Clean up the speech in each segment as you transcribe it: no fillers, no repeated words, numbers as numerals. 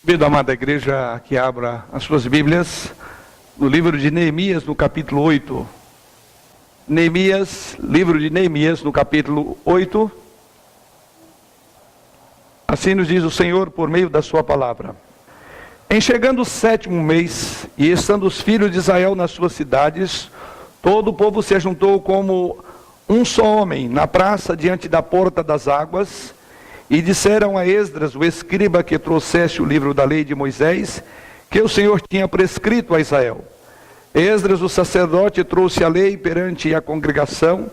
Convido a amada igreja que abra as suas Bíblias no livro de Neemias, no capítulo 8. Livro de Neemias, no capítulo 8. Assim nos diz o Senhor por meio da sua palavra. Em chegando o 7º mês, e estando os filhos de Israel nas suas cidades, todo o povo se ajuntou como um só homem na praça diante da porta das águas, e disseram a Esdras, o escriba, que trouxesse o livro da lei de Moisés, que o Senhor tinha prescrito a Israel. Esdras, o sacerdote, trouxe a lei perante a congregação,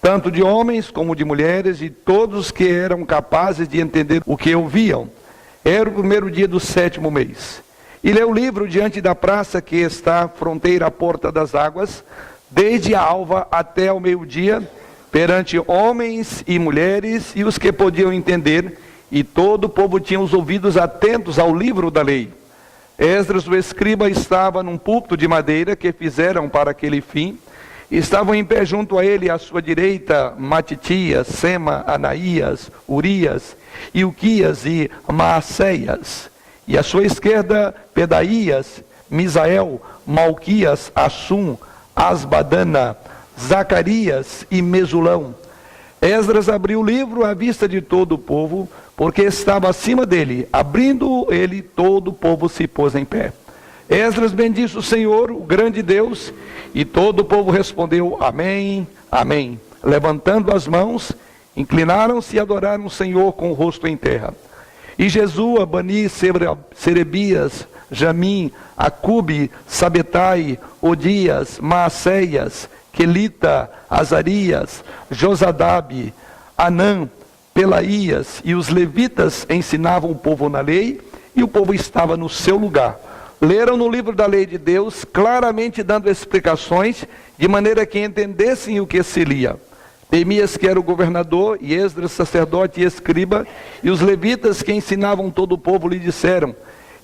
tanto de homens como de mulheres, e todos que eram capazes de entender o que ouviam. Era o primeiro dia do 7º mês. E leu o livro diante da praça que está fronteira à porta das águas, desde a alva até ao meio-dia, perante homens e mulheres e os que podiam entender, e todo o povo tinha os ouvidos atentos ao livro da lei. Esdras, o escriba, estava num púlpito de madeira que fizeram para aquele fim. Estavam em pé junto a ele, à sua direita, Matitias, Sema, Anaías, Urias, Ilquias e Maacéias. E à sua esquerda, Pedaías, Misael, Malquias, Assum, Asbadana, Zacarias e Mesulão. Esdras abriu o livro à vista de todo o povo, porque estava acima dele. Abrindo ele, todo o povo se pôs em pé. Esdras bendisse o Senhor, o grande Deus, e todo o povo respondeu: Amém, Amém. Levantando as mãos, inclinaram-se e adoraram o Senhor com o rosto em terra. E Jesua, Bani, Serebias, Jamim, Acube, Sabetai, Odias, Maacéias, Quelita, Azarias, Josadabe, Anã, Pelaías e os levitas ensinavam o povo na lei, e o povo estava no seu lugar. Leram no livro da lei de Deus, claramente dando explicações, de maneira que entendessem o que se lia. Neemias, que era o governador, e Esdras, sacerdote e escriba, e os levitas que ensinavam todo o povo, lhe disseram: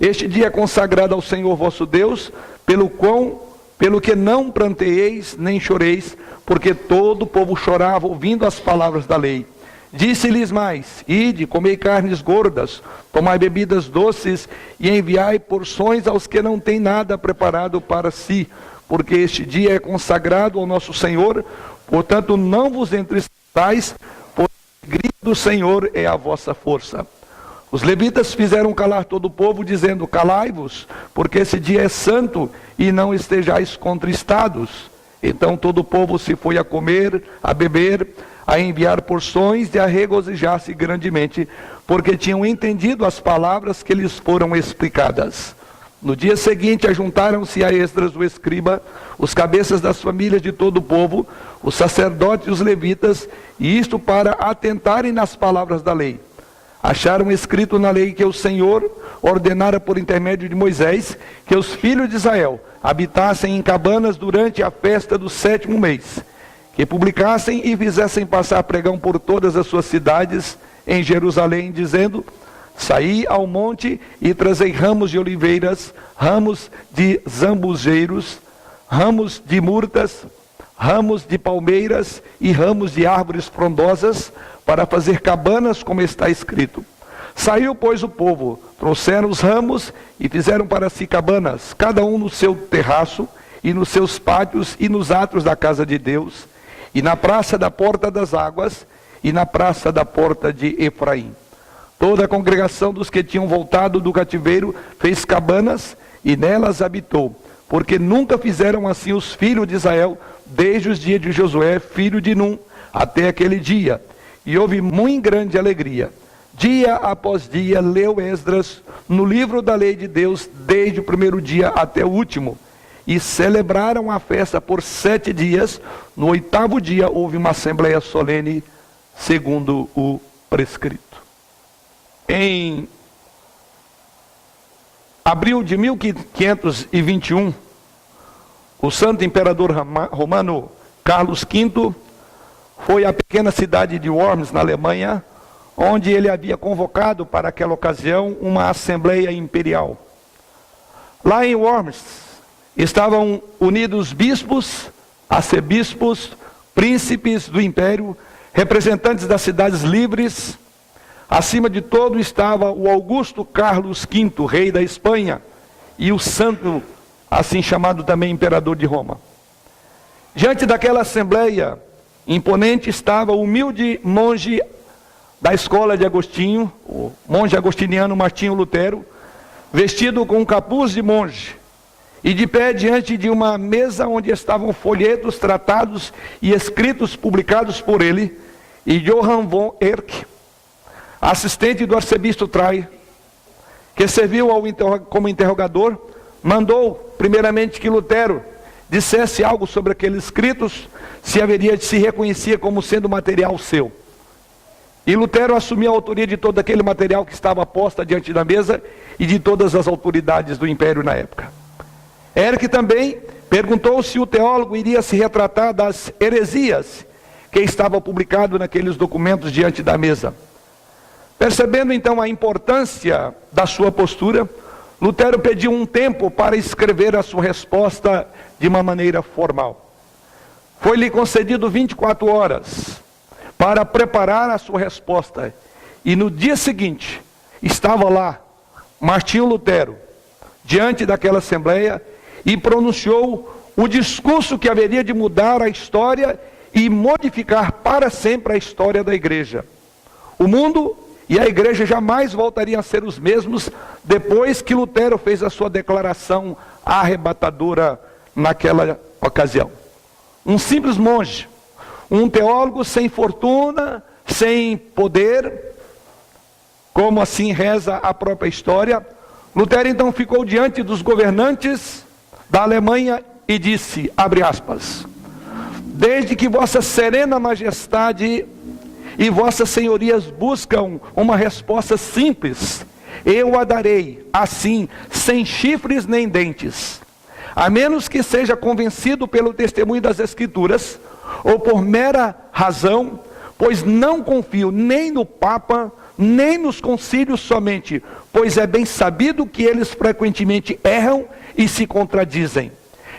Este dia é consagrado ao Senhor vosso Deus, pelo que não pranteeis nem choreis, porque todo o povo chorava ouvindo as palavras da lei. Disse-lhes mais: Ide, comei carnes gordas, tomai bebidas doces, e enviai porções aos que não têm nada preparado para si, porque este dia é consagrado ao nosso Senhor. Portanto, não vos entristeçais, pois o grito do Senhor é a vossa força. Os levitas fizeram calar todo o povo, dizendo: Calai-vos, porque esse dia é santo, e não estejais contristados. Então todo o povo se foi a comer, a beber, a enviar porções e a regozijar-se grandemente, porque tinham entendido as palavras que lhes foram explicadas. No dia seguinte, ajuntaram-se a Esdras, o escriba, os cabeças das famílias de todo o povo, os sacerdotes e os levitas, e isto para atentarem nas palavras da lei. Acharam escrito na lei que o Senhor ordenara por intermédio de Moisés que os filhos de Israel habitassem em cabanas durante a festa do 7º mês, que publicassem e fizessem passar pregão por todas as suas cidades em Jerusalém, dizendo: Saí ao monte e trazei ramos de oliveiras, ramos de zambujeiros, ramos de murtas, ramos de palmeiras e ramos de árvores frondosas, para fazer cabanas, como está escrito. Saiu, pois, o povo, trouxeram os ramos e fizeram para si cabanas, cada um no seu terraço, e nos seus pátios, e nos átrios da casa de Deus, e na praça da porta das águas, e na praça da porta de Efraim. Toda a congregação dos que tinham voltado do cativeiro fez cabanas, e nelas habitou, porque nunca fizeram assim os filhos de Israel, desde os dias de Josué, filho de Num, até aquele dia. E houve muito grande alegria. Dia após dia, leu Esdras no livro da lei de Deus, desde o primeiro dia até o último. E celebraram a festa por 7 dias. No 8º dia, houve uma assembleia solene, segundo o prescrito. Em abril de 1521, o santo imperador romano Carlos V foi à pequena cidade de Worms, na Alemanha, onde ele havia convocado para aquela ocasião uma assembleia imperial. Lá em Worms estavam unidos bispos, arcebispos, príncipes do império, representantes das cidades livres, Acima de todo estava o Augusto Carlos V, rei da Espanha, e o santo, assim chamado também imperador de Roma. Diante daquela assembleia imponente estava o humilde monge da escola de Agostinho, o monge agostiniano Martinho Lutero, vestido com um capuz de monge, e de pé diante de uma mesa onde estavam folhetos, tratados e escritos publicados por ele, e Johann von Erck, assistente do arcebispo Trai, que serviu como interrogador, mandou primeiramente que Lutero dissesse algo sobre aqueles escritos, se reconhecia como sendo material seu. E Lutero assumiu a autoria de todo aquele material que estava posto diante da mesa e de todas as autoridades do império na época. Erck também perguntou se o teólogo iria se retratar das heresias que estava publicado naqueles documentos diante da mesa. Percebendo então a importância da sua postura, Lutero pediu um tempo para escrever a sua resposta de uma maneira formal. Foi-lhe concedido 24 horas para preparar a sua resposta. E no dia seguinte, estava lá Martinho Lutero, diante daquela assembleia, e pronunciou o discurso que haveria de mudar a história e modificar para sempre a história da igreja. O mundo e a igreja jamais voltariam a ser os mesmos depois que Lutero fez a sua declaração arrebatadora naquela ocasião. Um simples monge, um teólogo sem fortuna, sem poder, como assim reza a própria história, Lutero então ficou diante dos governantes da Alemanha e disse, abre aspas, desde que vossa serena majestade e vossas senhorias buscam uma resposta simples, eu a darei, assim, sem chifres nem dentes, a menos que seja convencido pelo testemunho das Escrituras, ou por mera razão, pois não confio nem no Papa, nem nos concílios somente, pois é bem sabido que eles frequentemente erram e se contradizem.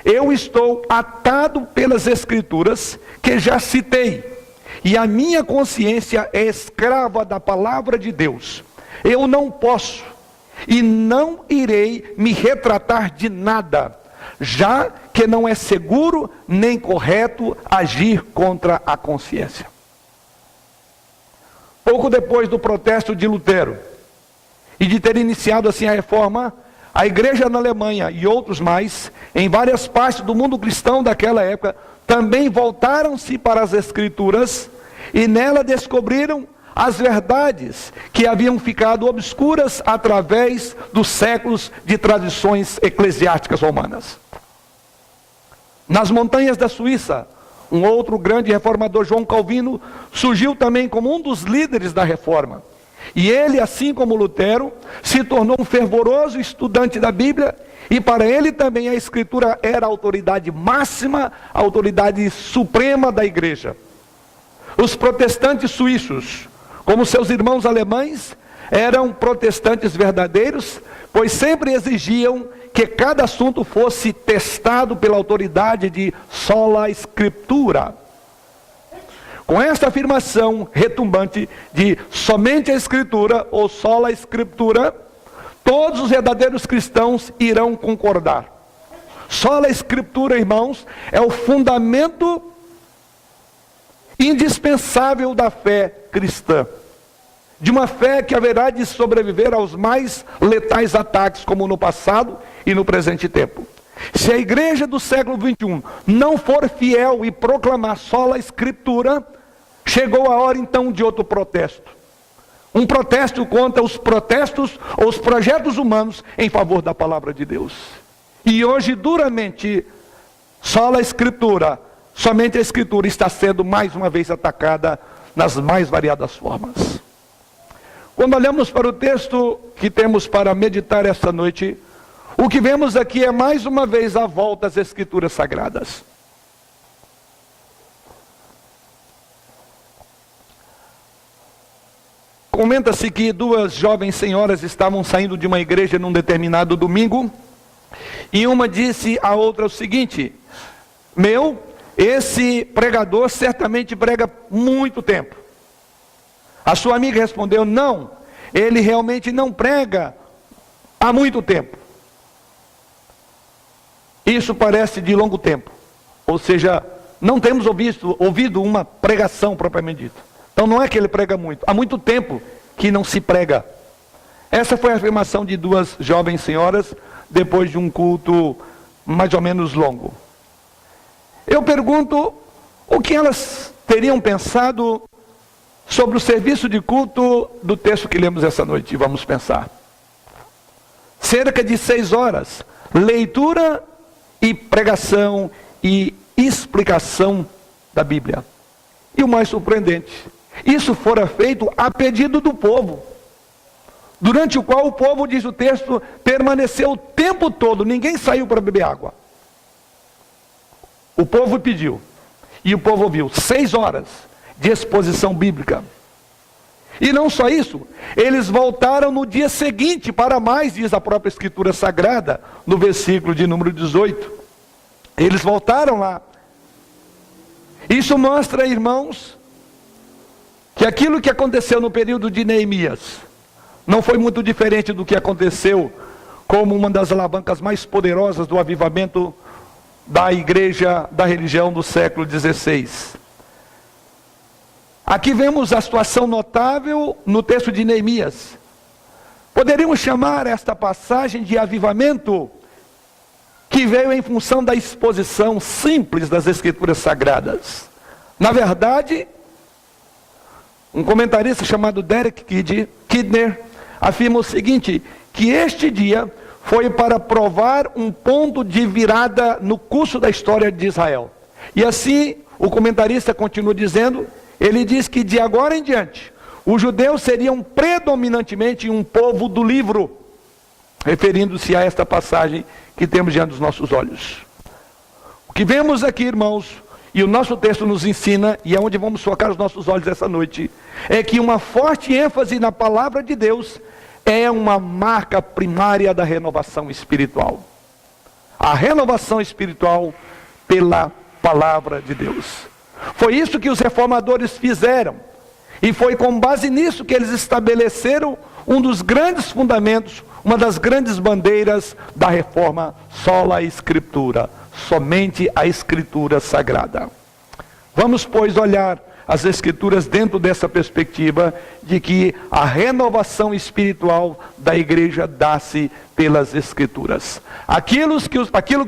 Eu estou atado pelas Escrituras, que já citei, e a minha consciência é escrava da palavra de Deus. Eu não posso e não irei me retratar de nada, já que não é seguro nem correto agir contra a consciência. Pouco depois do protesto de Lutero e de ter iniciado assim a reforma, a igreja na Alemanha e outros mais, em várias partes do mundo cristão daquela época, também voltaram-se para as Escrituras e nela descobriram as verdades que haviam ficado obscuras através dos séculos de tradições eclesiásticas romanas. Nas montanhas da Suíça, um outro grande reformador, João Calvino, surgiu também como um dos líderes da reforma. E ele, assim como Lutero, se tornou um fervoroso estudante da Bíblia, e para ele também a Escritura era a autoridade máxima, a autoridade suprema da igreja. Os protestantes suíços, como seus irmãos alemães, eram protestantes verdadeiros, pois sempre exigiam que cada assunto fosse testado pela autoridade de sola Scriptura. Com esta afirmação retumbante de somente a Escritura ou sola Scriptura, todos os verdadeiros cristãos irão concordar. Sola Scriptura, irmãos, é o fundamento indispensável da fé cristã. De uma fé que haverá de sobreviver aos mais letais ataques, como no passado e no presente tempo. Se a igreja do século XXI não for fiel e proclamar sola Escritura, chegou a hora então de outro protesto. Um protesto contra os protestos ou os projetos humanos em favor da palavra de Deus. E hoje, duramente, sola Escritura, somente a Escritura está sendo mais uma vez atacada nas mais variadas formas. Quando olhamos para o texto que temos para meditar esta noite, o que vemos aqui é mais uma vez a volta às Escrituras Sagradas. Comenta-se que duas jovens senhoras estavam saindo de uma igreja num determinado domingo, e uma disse à outra o seguinte: esse pregador certamente prega muito tempo. A sua amiga respondeu: não, ele realmente não prega há muito tempo. Isso parece de longo tempo. Ou seja, não temos ouvido uma pregação propriamente dita. Então não é que ele prega muito. Há muito tempo que não se prega. Essa foi a afirmação de duas jovens senhoras depois de um culto mais ou menos longo. Eu pergunto o que elas teriam pensado sobre o serviço de culto do texto que lemos essa noite. E vamos pensar. Cerca de 6 horas, leitura e pregação e explicação da Bíblia. E o mais surpreendente, isso fora feito a pedido do povo, durante o qual o povo, diz o texto, permaneceu o tempo todo, ninguém saiu para beber água. O povo pediu, e o povo ouviu 6 horas de exposição bíblica. E não só isso, eles voltaram no dia seguinte para mais, diz a própria Escritura Sagrada, no versículo de número 18. Eles voltaram lá. Isso mostra, irmãos, que aquilo que aconteceu no período de Neemias não foi muito diferente do que aconteceu como uma das alavancas mais poderosas do avivamento da igreja, da religião do século XVI. Aqui vemos a situação notável no texto de Neemias. Poderíamos chamar esta passagem de avivamento que veio em função da exposição simples das Escrituras Sagradas. Na verdade, um comentarista chamado Derek Kidner afirma o seguinte, que este dia foi para provar um ponto de virada no curso da história de Israel. E assim, o comentarista continua dizendo, ele diz que de agora em diante, os judeus seriam predominantemente um povo do livro, referindo-se a esta passagem que temos diante dos nossos olhos. O que vemos aqui, irmãos, e o nosso texto nos ensina, e é onde vamos focar os nossos olhos essa noite, é que uma forte ênfase na palavra de Deus é uma marca primária da renovação espiritual. A renovação espiritual pela palavra de Deus. Foi isso que os reformadores fizeram. E foi com base nisso que eles estabeleceram um dos grandes fundamentos, uma das grandes bandeiras da reforma, sola escritura, somente a escritura sagrada. Vamos, pois, olhar as escrituras dentro dessa perspectiva de que a renovação espiritual da igreja dá-se pelas escrituras. Aquilo que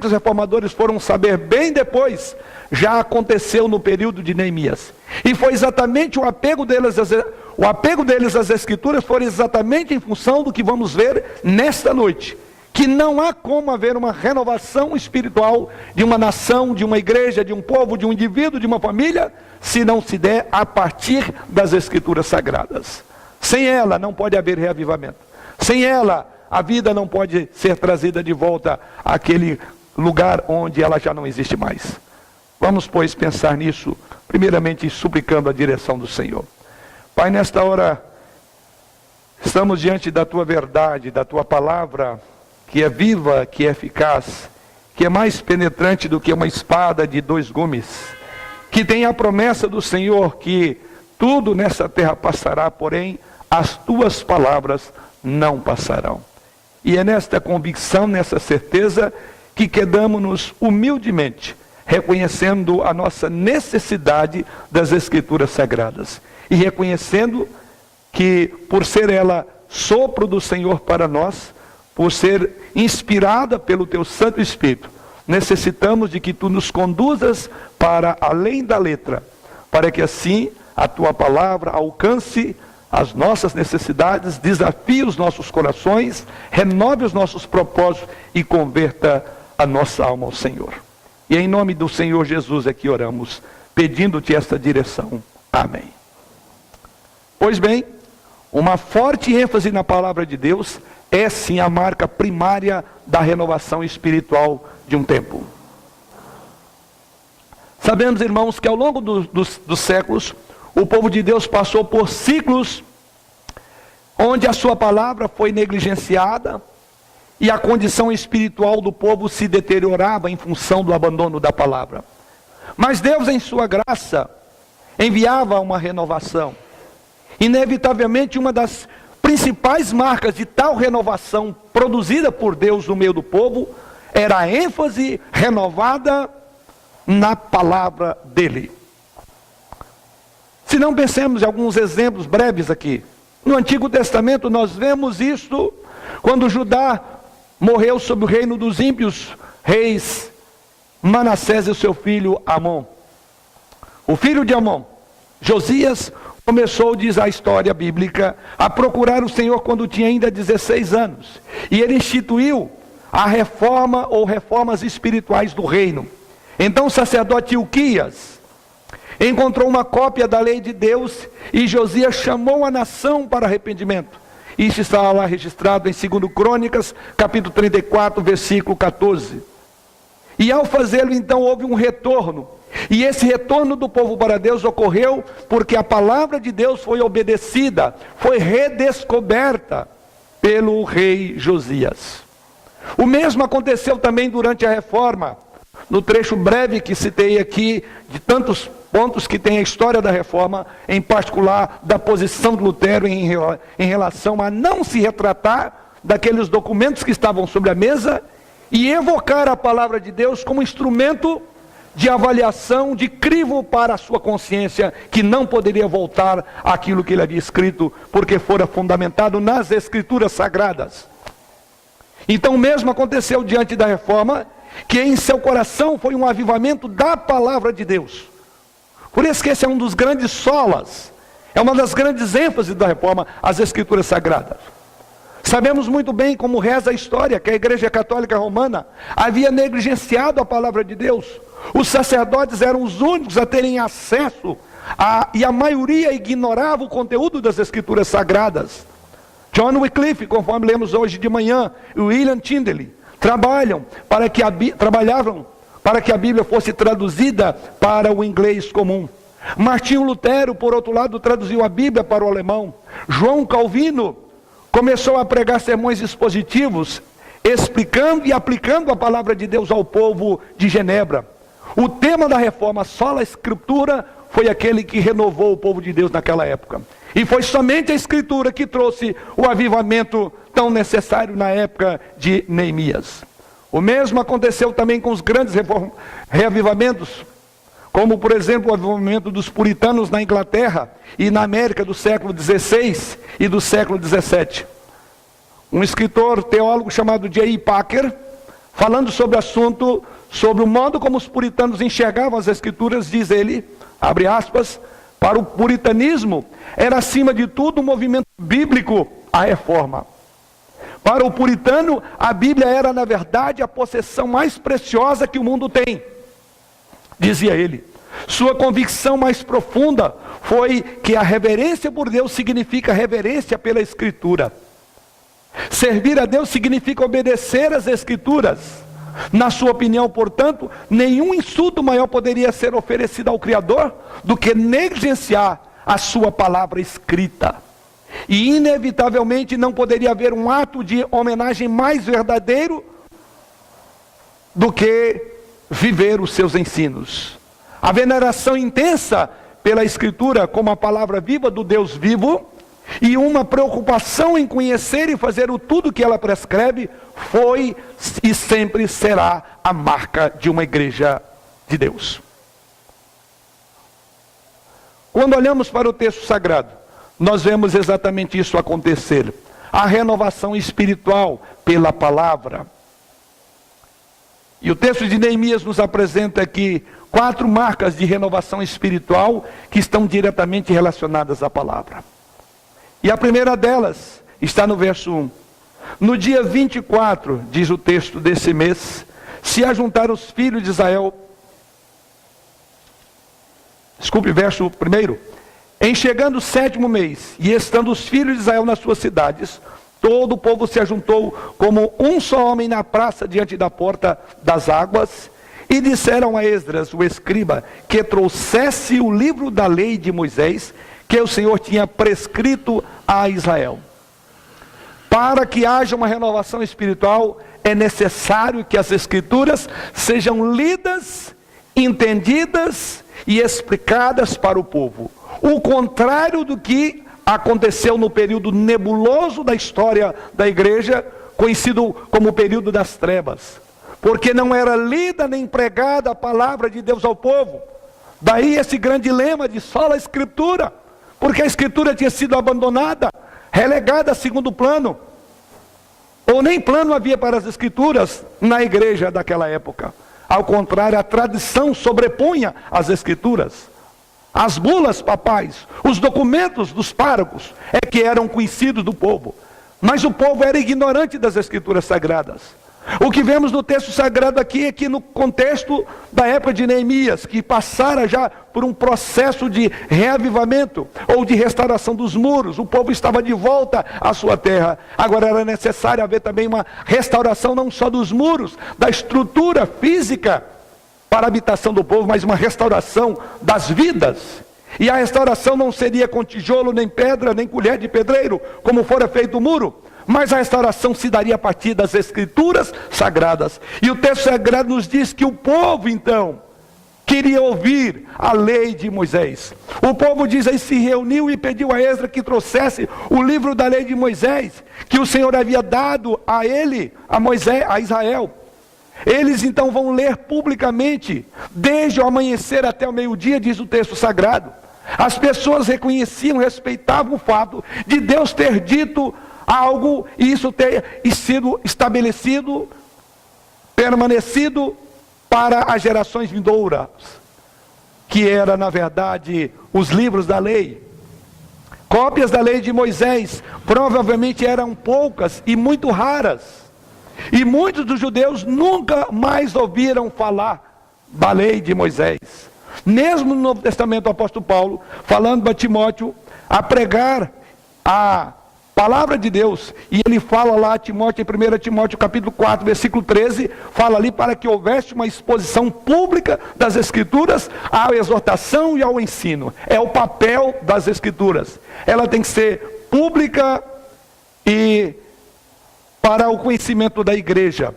os reformadores foram saber bem depois, já aconteceu no período de Neemias. E foi exatamente o apego deles às escrituras, foi exatamente em função do que vamos ver nesta noite. Que não há como haver uma renovação espiritual de uma nação, de uma igreja, de um povo, de um indivíduo, de uma família, se não se der a partir das escrituras sagradas. Sem ela não pode haver reavivamento. Sem ela, a vida não pode ser trazida de volta àquele lugar onde ela já não existe mais. Vamos, pois, pensar nisso, primeiramente suplicando a direção do Senhor. Pai, nesta hora, estamos diante da Tua verdade, da Tua palavra, que é viva, que é eficaz, que é mais penetrante do que uma espada de 2 gumes, que tem a promessa do Senhor que tudo nessa terra passará, porém as Tuas palavras não passarão. E é nesta convicção, nessa certeza, que quedamos-nos humildemente, reconhecendo a nossa necessidade das Escrituras Sagradas, e reconhecendo que, por ser ela sopro do Senhor para nós, por ser inspirada pelo Teu Santo Espírito, necessitamos de que Tu nos conduzas para além da letra, para que assim a Tua palavra alcance as nossas necessidades, desafie os nossos corações, renove os nossos propósitos e converta a nossa alma ao Senhor. E em nome do Senhor Jesus é que oramos, pedindo-Te esta direção. Amém. Pois bem, uma forte ênfase na palavra de Deus é sim a marca primária da renovação espiritual de um tempo. Sabemos, irmãos, que ao longo dos séculos, o povo de Deus passou por ciclos onde a sua palavra foi negligenciada e a condição espiritual do povo se deteriorava em função do abandono da palavra. Mas Deus, em sua graça, enviava uma renovação. Inevitavelmente, uma das principais marcas de tal renovação produzida por Deus no meio do povo era a ênfase renovada na palavra dele. Se não pensemos em alguns exemplos breves aqui. No Antigo Testamento nós vemos isto quando Judá morreu sob o reino dos ímpios reis Manassés e o seu filho Amon. O filho de Amon, Josias, começou, diz a história bíblica, a procurar o Senhor quando tinha ainda 16 anos. E ele instituiu a reforma ou reformas espirituais do reino. Então o sacerdote Ilquias encontrou uma cópia da lei de Deus e Josias chamou a nação para arrependimento. Isso está lá registrado em 2 Crônicas, capítulo 34, versículo 14. E ao fazê-lo, então, houve um retorno. E esse retorno do povo para Deus ocorreu porque a palavra de Deus foi obedecida, foi redescoberta pelo rei Josias. O mesmo aconteceu também durante a reforma. No trecho breve que citei aqui, de tantos pontos que tem a história da reforma, em particular da posição de Lutero em relação a não se retratar daqueles documentos que estavam sobre a mesa e evocar a palavra de Deus como instrumento de avaliação, de crivo para a sua consciência, que não poderia voltar àquilo que ele havia escrito, porque fora fundamentado nas Escrituras Sagradas. Então o mesmo aconteceu diante da reforma, que em seu coração foi um avivamento da palavra de Deus. Por isso que esse é um dos grandes solas, é uma das grandes ênfases da reforma, as Escrituras Sagradas. Sabemos muito bem como reza a história, que a Igreja Católica Romana havia negligenciado a palavra de Deus. Os sacerdotes eram os únicos a terem acesso, e a maioria ignorava o conteúdo das Escrituras Sagradas. John Wycliffe, conforme lemos hoje de manhã, e William Tyndale, trabalhavam para que a Bíblia fosse traduzida para o inglês comum. Martinho Lutero, por outro lado, traduziu a Bíblia para o alemão. João Calvino começou a pregar sermões expositivos, explicando e aplicando a palavra de Deus ao povo de Genebra. O tema da reforma, sola escritura, foi aquele que renovou o povo de Deus naquela época. E foi somente a Escritura que trouxe o avivamento tão necessário na época de Neemias. O mesmo aconteceu também com os grandes reavivamentos, como por exemplo o avivamento dos puritanos na Inglaterra e na América do século XVI e do século XVII. Um escritor teólogo chamado J. Packer, falando sobre o assunto, sobre o modo como os puritanos enxergavam as Escrituras, diz ele, abre aspas, para o puritanismo era acima de tudo um movimento bíblico a reforma. Para o puritano, a Bíblia era na verdade a possessão mais preciosa que o mundo tem, dizia ele. Sua convicção mais profunda foi que a reverência por Deus significa reverência pela Escritura. Servir a Deus significa obedecer às Escrituras. Na sua opinião, portanto, nenhum insulto maior poderia ser oferecido ao Criador do que negligenciar a sua palavra escrita. E inevitavelmente não poderia haver um ato de homenagem mais verdadeiro do que viver os seus ensinos. A veneração intensa pela Escritura como a palavra viva do Deus vivo e uma preocupação em conhecer e fazer o tudo que ela prescreve foi e sempre será a marca de uma igreja de Deus. Quando olhamos para o texto sagrado, nós vemos exatamente isso acontecer. A renovação espiritual pela palavra. E o texto de Neemias nos apresenta aqui 4 marcas de renovação espiritual que estão diretamente relacionadas à palavra. E a primeira delas está no verso 1. No dia 24, diz o texto desse mês, se ajuntaram os filhos de Israel. Verso 1. Em chegando o 7º mês, e estando os filhos de Israel nas suas cidades, todo o povo se ajuntou como um só homem na praça diante da porta das águas, e disseram a Esdras, o escriba, que trouxesse o livro da lei de Moisés, que o Senhor tinha prescrito a Israel. Para que haja uma renovação espiritual, é necessário que as Escrituras sejam lidas, entendidas e explicadas para o povo. O contrário do que aconteceu no período nebuloso da história da igreja, conhecido como o período das trevas, porque não era lida nem pregada a palavra de Deus ao povo. Daí esse grande lema de sola escritura, porque a escritura tinha sido abandonada, relegada a segundo plano, ou nem plano havia para as escrituras na igreja daquela época. Ao contrário, a tradição sobrepunha as escrituras. As bulas papais, os documentos dos párocos é que eram conhecidos do povo. Mas o povo era ignorante das escrituras sagradas. O que vemos no texto sagrado aqui é que no contexto da época de Neemias, que passara já por um processo de reavivamento ou de restauração dos muros, o povo estava de volta à sua terra. Agora era necessário haver também uma restauração não só dos muros, da estrutura física para a habitação do povo, mas uma restauração das vidas. E a restauração não seria com tijolo, nem pedra, nem colher de pedreiro, como fora feito o muro, mas a restauração se daria a partir das escrituras sagradas. E o texto sagrado nos diz que o povo então queria ouvir a lei de Moisés. O povo, diz aí, se reuniu e pediu a Esdras que trouxesse o livro da lei de Moisés, que o Senhor havia dado a ele, a Moisés, a Israel. Eles então vão ler publicamente, desde o amanhecer até o meio-dia, diz o texto sagrado. As pessoas reconheciam, respeitavam o fato de Deus ter dito algo, e isso ter sido estabelecido, permanecido para as gerações vindouras, que era na verdade os livros da lei. Cópias da lei de Moisés provavelmente eram poucas e muito raras. E muitos dos judeus nunca mais ouviram falar da lei de Moisés. Mesmo no Novo Testamento, o apóstolo Paulo, falando para Timóteo, a pregar a palavra de Deus, e ele fala lá a Timóteo, em 1 Timóteo capítulo 4, versículo 13, fala ali para que houvesse uma exposição pública das Escrituras à exortação e ao ensino. É o papel das Escrituras. Ela tem que ser pública e para o conhecimento da igreja.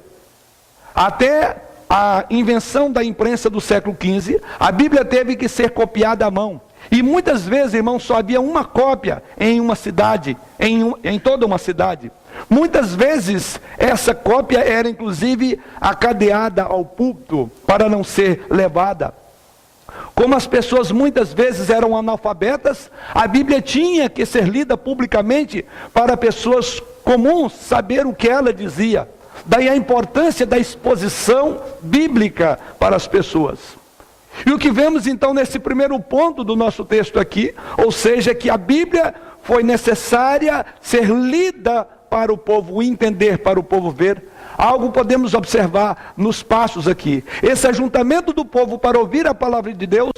Até a invenção da imprensa do século XV, a Bíblia teve que ser copiada à mão. E muitas vezes, irmãos, só havia uma cópia em uma cidade, em toda uma cidade. Muitas vezes, essa cópia era inclusive acadeada ao púlpito para não ser levada. Como as pessoas muitas vezes eram analfabetas, a Bíblia tinha que ser lida publicamente para pessoas comuns saber o que ela dizia. Daí a importância da exposição bíblica para as pessoas. E o que vemos então nesse primeiro ponto do nosso texto aqui, ou seja, que a Bíblia foi necessária ser lida para o povo entender, para o povo ver. Algo podemos observar nos passos aqui. Esse ajuntamento do povo para ouvir a palavra de Deus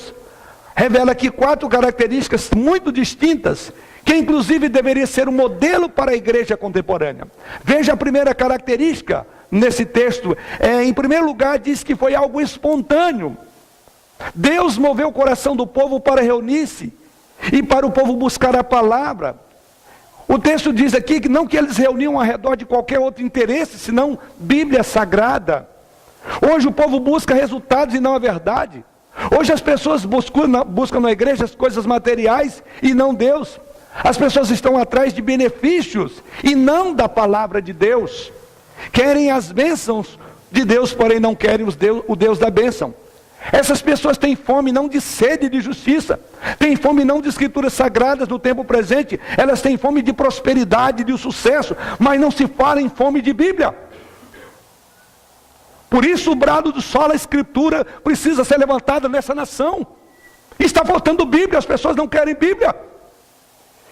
revela aqui 4 características muito distintas, que inclusive deveria ser um modelo para a igreja contemporânea. Veja a primeira característica nesse texto. Em primeiro lugar, diz que foi algo espontâneo. Deus moveu o coração do povo para reunir-se e para o povo buscar a palavra. O texto diz aqui que não que eles reuniam ao redor de qualquer outro interesse, senão Bíblia Sagrada. Hoje o povo busca resultados e não a verdade. Hoje as pessoas buscam na igreja as coisas materiais e não Deus. As pessoas estão atrás de benefícios e não da palavra de Deus. Querem as bênçãos de Deus, porém não querem o Deus da bênção. Essas pessoas têm fome não de sede de justiça, têm fome não de escrituras sagradas no tempo presente, elas têm fome de prosperidade, de sucesso, mas não se fala em fome de Bíblia. Por isso o brado do sola escritura precisa ser levantado nessa nação. Está faltando Bíblia, as pessoas não querem Bíblia.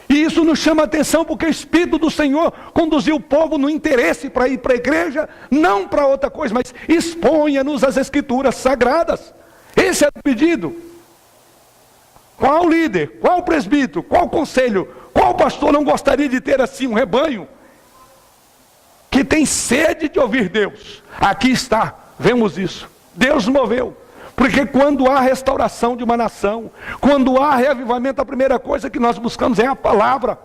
E isso nos chama a atenção porque o Espírito do Senhor conduziu o povo no interesse para ir para a igreja, não para outra coisa, mas exponha-nos as escrituras sagradas. Esse é o pedido. Qual líder, qual presbítero, qual conselho, qual pastor não gostaria de ter assim um rebanho que tem sede de ouvir Deus? Aqui está, vemos isso. Deus moveu. Porque quando há restauração de uma nação, quando há reavivamento, a primeira coisa que nós buscamos é a palavra.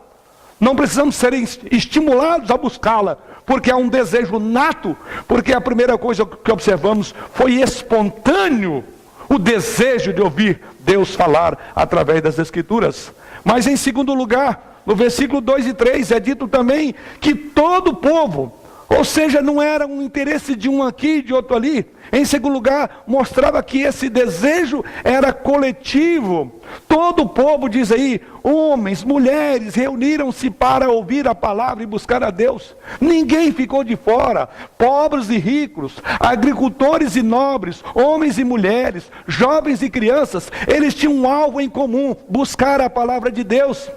Não precisamos ser estimulados a buscá-la, porque há um desejo nato, porque a primeira coisa que observamos foi espontâneo o desejo de ouvir Deus falar através das Escrituras. Mas em segundo lugar, no versículo 2 e 3, é dito também que todo o povo, ou seja, não era um interesse de um aqui e de outro ali. Em segundo lugar, mostrava que esse desejo era coletivo. Todo o povo, diz aí, homens, mulheres, reuniram-se para ouvir a palavra e buscar a Deus. Ninguém ficou de fora. Pobres e ricos, agricultores e nobres, homens e mulheres, jovens e crianças, eles tinham um alvo em comum: buscar a palavra de Deus.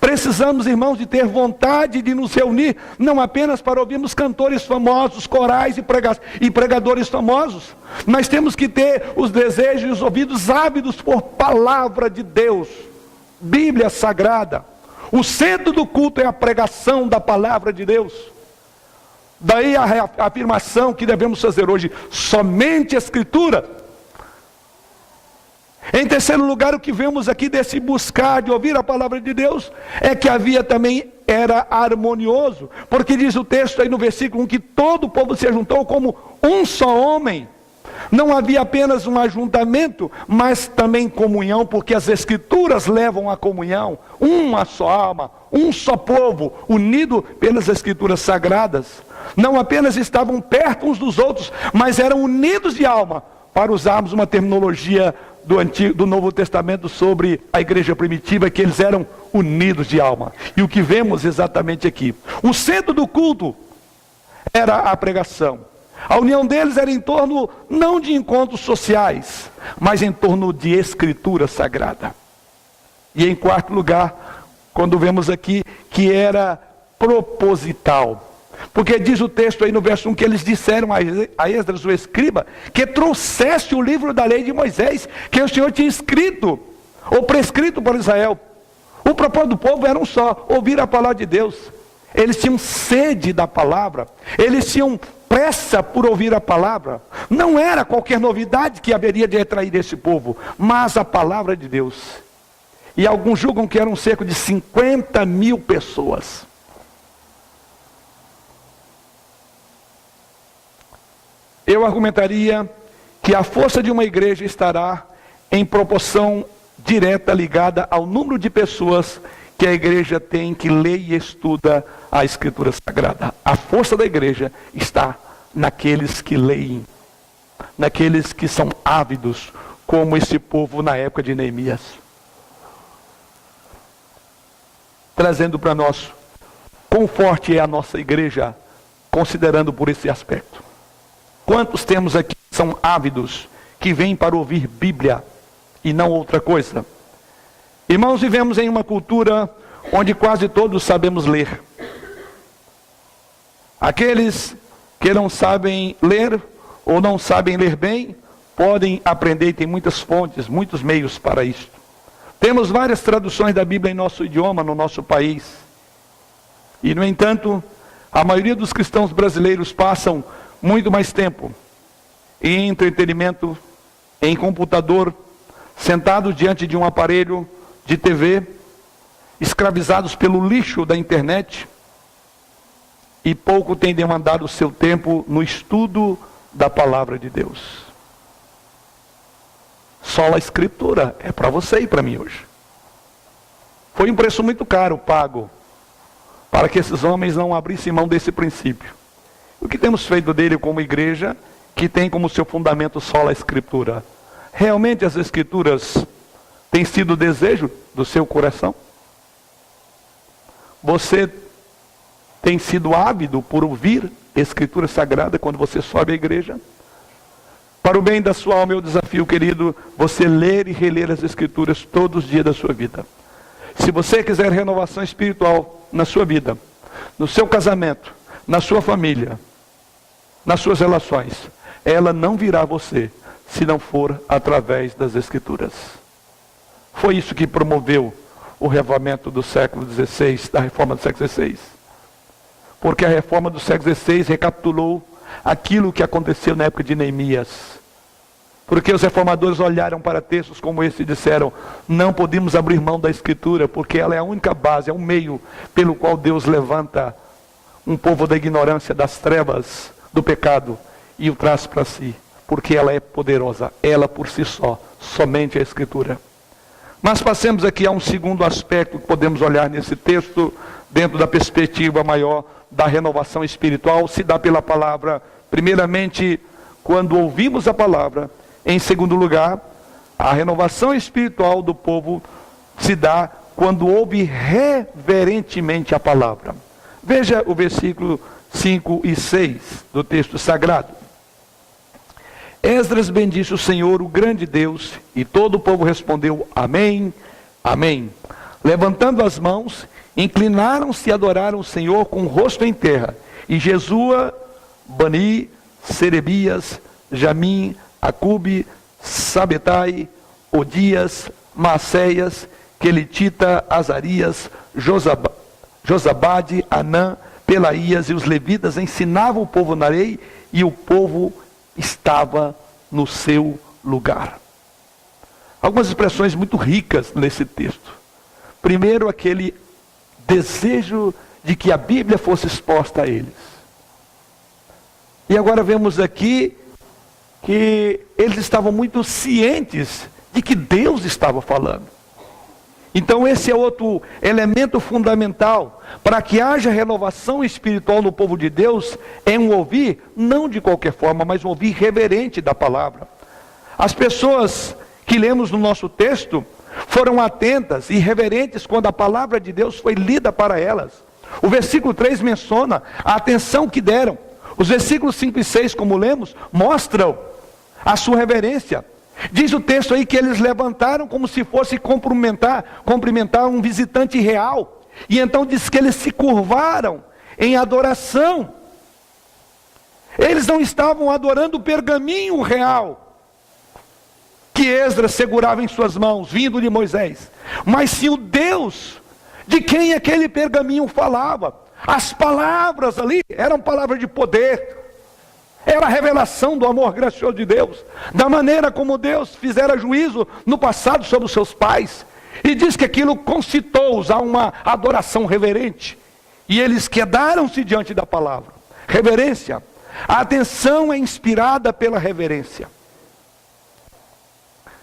Precisamos, irmãos, de ter vontade de nos reunir, não apenas para ouvirmos cantores famosos, corais e pregadores famosos, mas temos que ter os desejos e os ouvidos ávidos por palavra de Deus, Bíblia Sagrada. O centro do culto é a pregação da palavra de Deus. Daí a afirmação que devemos fazer hoje: somente a Escritura. Em terceiro lugar, o que vemos aqui desse buscar de ouvir a palavra de Deus é que havia também, era harmonioso, porque diz o texto aí no versículo 1 que todo o povo se juntou como um só homem. Não havia apenas um ajuntamento, mas também comunhão, porque as Escrituras levam à comunhão, uma só alma, um só povo, unido pelas Escrituras sagradas. Não apenas estavam perto uns dos outros, mas eram unidos de alma, para usarmos uma terminologia do Novo Testamento sobre a igreja primitiva, que eles eram unidos de alma. E o que vemos exatamente aqui: o centro do culto era a pregação. A união deles era em torno, não de encontros sociais, mas em torno de Escritura Sagrada. E em quarto lugar, quando vemos aqui que era proposital. Porque diz o texto aí no verso 1 que eles disseram a Esdras, o escriba, que trouxesse o livro da lei de Moisés, que o Senhor tinha escrito, ou prescrito para Israel. O propósito do povo era um só: ouvir a palavra de Deus. Eles tinham sede da palavra, eles tinham pressa por ouvir a palavra. Não era qualquer novidade que haveria de atrair esse povo, mas a palavra de Deus. E alguns julgam que eram cerca de 50.000 pessoas. Eu argumentaria que a força de uma igreja estará em proporção direta ligada ao número de pessoas que a igreja tem que lê e estuda a Escritura Sagrada. A força da igreja está naqueles que leem, naqueles que são ávidos, como esse povo na época de Neemias. Trazendo para nós quão forte é a nossa igreja, considerando por esse aspecto. Quantos temos aqui que são ávidos, que vêm para ouvir Bíblia e não outra coisa? Irmãos, vivemos em uma cultura onde quase todos sabemos ler. Aqueles que não sabem ler ou não sabem ler bem, podem aprender, e tem muitas fontes, muitos meios para isso. Temos várias traduções da Bíblia em nosso idioma, no nosso país. E, no entanto, a maioria dos cristãos brasileiros passam muito mais tempo em entretenimento, em computador, sentados diante de um aparelho de TV, escravizados pelo lixo da internet, e pouco têm demandado o seu tempo no estudo da palavra de Deus. Só a Escritura é para você e para mim hoje. Foi um preço muito caro pago para que esses homens não abrissem mão desse princípio. O que temos feito dele como igreja, que tem como seu fundamento só a Escritura? Realmente as Escrituras têm sido o desejo do seu coração? Você tem sido ávido por ouvir Escritura Sagrada quando você sobe à igreja? Para o bem da sua alma, eu desafio, querido, você ler e reler as Escrituras todos os dias da sua vida. Se você quiser renovação espiritual na sua vida, no seu casamento, na sua família, nas suas relações, ela não virá a você se não for através das Escrituras. Foi isso que promoveu o revivamento do século XVI, da reforma do século XVI. Porque a reforma do século XVI recapitulou aquilo que aconteceu na época de Neemias. Porque os reformadores olharam para textos como esse e disseram: não podemos abrir mão da Escritura, porque ela é a única base, é o meio pelo qual Deus levanta um povo da ignorância, das trevas, do pecado, e o traz para si, porque ela é poderosa, ela por si só, somente a Escritura. Mas passemos aqui a um segundo aspecto que podemos olhar nesse texto, dentro da perspectiva maior da renovação espiritual, se dá pela palavra, primeiramente, quando ouvimos a palavra. Em segundo lugar, a renovação espiritual do povo se dá quando ouve reverentemente a palavra. Veja o versículo 5 e 6 do texto sagrado. Esdras bendisse o Senhor, o grande Deus, e todo o povo respondeu, amém, amém. Levantando as mãos, inclinaram-se e adoraram o Senhor com o rosto em terra. E Jesua, Bani, Serebias, Jamim, Acube, Sabetai, Odias, Maceias, Quelitita, Azarias, Josabade, Anã, Pelaías e os levitas ensinavam o povo na lei, e o povo estava no seu lugar. Algumas expressões muito ricas nesse texto. Primeiro, aquele desejo de que a Bíblia fosse exposta a eles. E agora vemos aqui que eles estavam muito cientes de que Deus estava falando. Então esse é outro elemento fundamental para que haja renovação espiritual no povo de Deus, é um ouvir, não de qualquer forma, mas um ouvir reverente da palavra. As pessoas que lemos no nosso texto foram atentas e reverentes quando a palavra de Deus foi lida para elas. O versículo 3 menciona a atenção que deram. Os versículos 5 e 6, como lemos, mostram a sua reverência. Diz o texto aí que eles levantaram como se fosse cumprimentar um visitante real. E então diz que eles se curvaram em adoração. Eles não estavam adorando o pergaminho real que Esdras segurava em suas mãos, vindo de Moisés, mas sim o Deus de quem aquele pergaminho falava. As palavras ali eram palavras de poder. Era a revelação do amor gracioso de Deus, da maneira como Deus fizera juízo no passado sobre os seus pais. E diz que aquilo concitou-os a uma adoração reverente. E eles quedaram-se diante da palavra. Reverência. A atenção é inspirada pela reverência.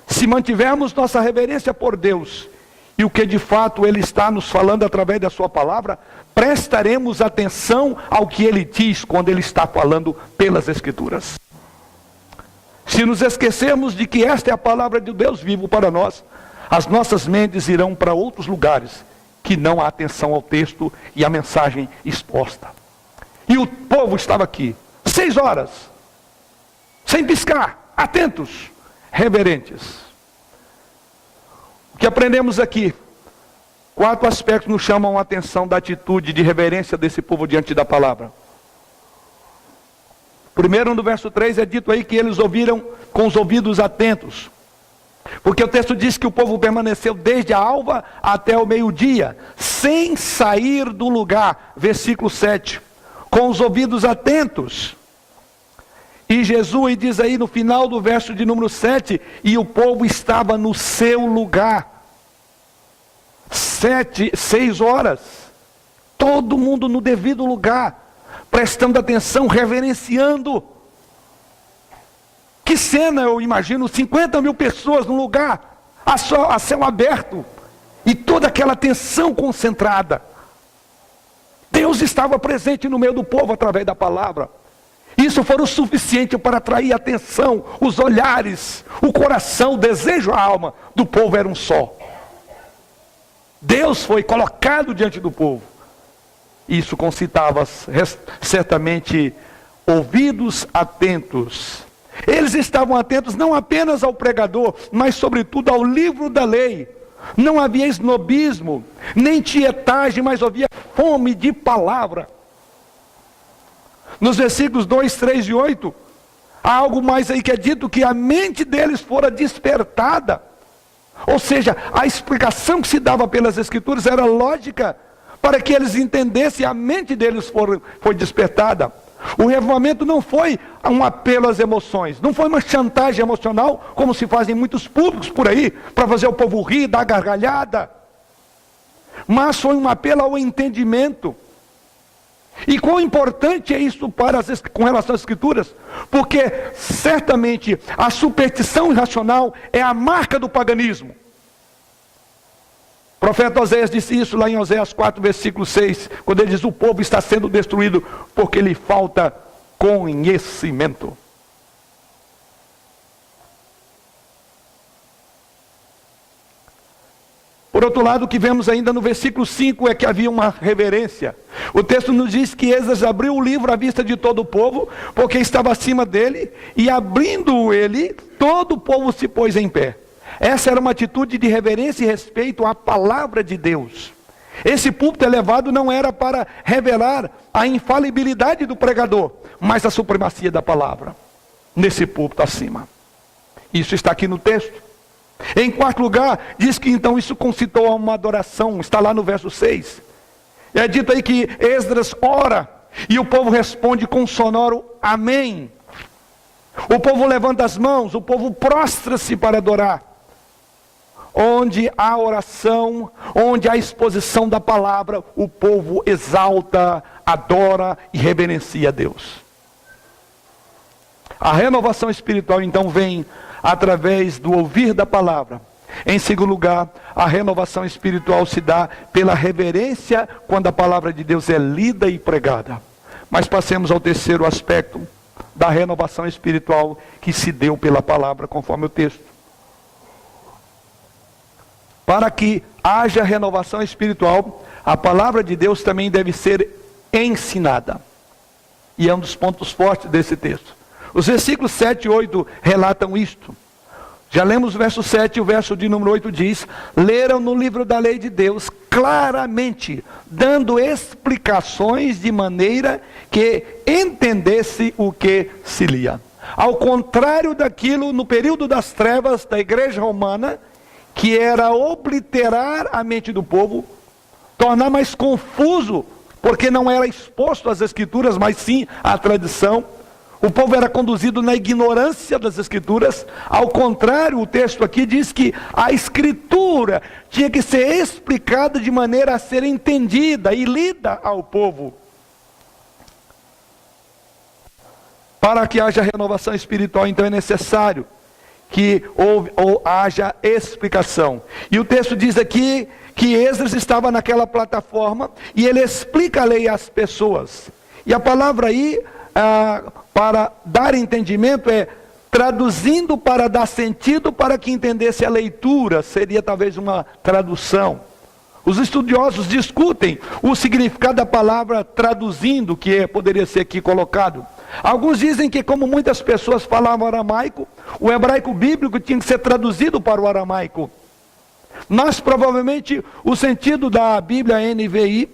Se mantivermos nossa reverência por Deus, e o que de fato Ele está nos falando através da sua palavra, prestaremos atenção ao que Ele diz quando Ele está falando pelas Escrituras. Se nos esquecermos de que esta é a palavra de Deus vivo para nós, as nossas mentes irão para outros lugares que não há atenção ao texto e à mensagem exposta. E o povo estava aqui, 6 horas, sem piscar, atentos, reverentes. O que aprendemos aqui? 4 aspectos nos chamam a atenção da atitude de reverência desse povo diante da palavra. Primeiro, no verso 3, é dito aí que eles ouviram com os ouvidos atentos. Porque o texto diz que o povo permaneceu desde a alva até o meio-dia, sem sair do lugar. Versículo 7. Com os ouvidos atentos. E Jesus diz aí no final do verso de número 7, e o povo estava no seu lugar. 6 horas, todo mundo no devido lugar, prestando atenção, reverenciando. Que cena, eu imagino, 50 mil pessoas no lugar, a céu aberto, e toda aquela atenção concentrada. Deus estava presente no meio do povo através da palavra. Isso foi o suficiente para atrair a atenção, os olhares, o coração, o desejo, a alma do povo era um só. Deus foi colocado diante do povo. Isso concitava certamente ouvidos atentos. Eles estavam atentos não apenas ao pregador, mas sobretudo ao livro da lei. Não havia esnobismo, nem tietagem, mas havia fome de palavra. Nos versículos 2, 3 e 8, há algo mais aí que é dito, que a mente deles fora despertada. Ou seja, a explicação que se dava pelas Escrituras era lógica, para que eles entendessem, a mente deles foi despertada. O revivamento não foi um apelo às emoções, não foi uma chantagem emocional, como se fazem muitos públicos por aí, para fazer o povo rir, dar gargalhada. Mas foi um apelo ao entendimento. E quão importante é isso com relação às Escrituras? Porque certamente a superstição irracional é a marca do paganismo. profeta Oséias disse isso lá em Oséias 4, versículo 6, quando ele diz: o povo está sendo destruído porque lhe falta conhecimento. Por outro lado, o que vemos ainda no versículo 5 é que havia uma reverência. O texto nos diz que Esdras abriu o livro à vista de todo o povo, porque estava acima dele, e abrindo ele, todo o povo se pôs em pé. Essa era uma atitude de reverência e respeito à palavra de Deus. Esse púlpito elevado não era para revelar a infalibilidade do pregador, mas a supremacia da palavra, nesse púlpito acima. Isso está aqui no texto. Em quarto lugar, diz que então isso concitou a uma adoração, está lá no verso 6. É dito aí que Esdras ora, e o povo responde com um sonoro amém. O povo levanta as mãos, o povo prostra-se para adorar. Onde há oração, onde há exposição da palavra, o povo exalta, adora e reverencia a Deus. A renovação espiritual então vem através do ouvir da palavra. Em segundo lugar, a renovação espiritual se dá pela reverência quando a palavra de Deus é lida e pregada. Mas passemos ao terceiro aspecto da renovação espiritual que se deu pela palavra, conforme o texto. Para que haja renovação espiritual, a palavra de Deus também deve ser ensinada. E é um dos pontos fortes desse texto. Os versículos 7 e 8 relatam isto. Já lemos o verso 7 e o verso de número 8 diz: leram no livro da lei de Deus claramente, dando explicações de maneira que entendesse o que se lia. Ao contrário daquilo no período das trevas da igreja romana, que era obliterar a mente do povo, tornar mais confuso, porque não era exposto às escrituras, mas sim à tradição. O povo era conduzido na ignorância das escrituras. Ao contrário, o texto aqui diz que a escritura tinha que ser explicada de maneira a ser entendida e lida ao povo. Para que haja renovação espiritual, então é necessário que haja explicação. E o texto diz aqui que Esdras estava naquela plataforma e ele explica a lei às pessoas. E a palavra aí, para dar entendimento, é traduzindo para dar sentido, para que entendesse a leitura, seria talvez uma tradução. Os estudiosos discutem o significado da palavra traduzindo, que poderia ser aqui colocado. Alguns dizem que, como muitas pessoas falavam aramaico, o hebraico bíblico tinha que ser traduzido para o aramaico. Mas provavelmente o sentido da Bíblia NVI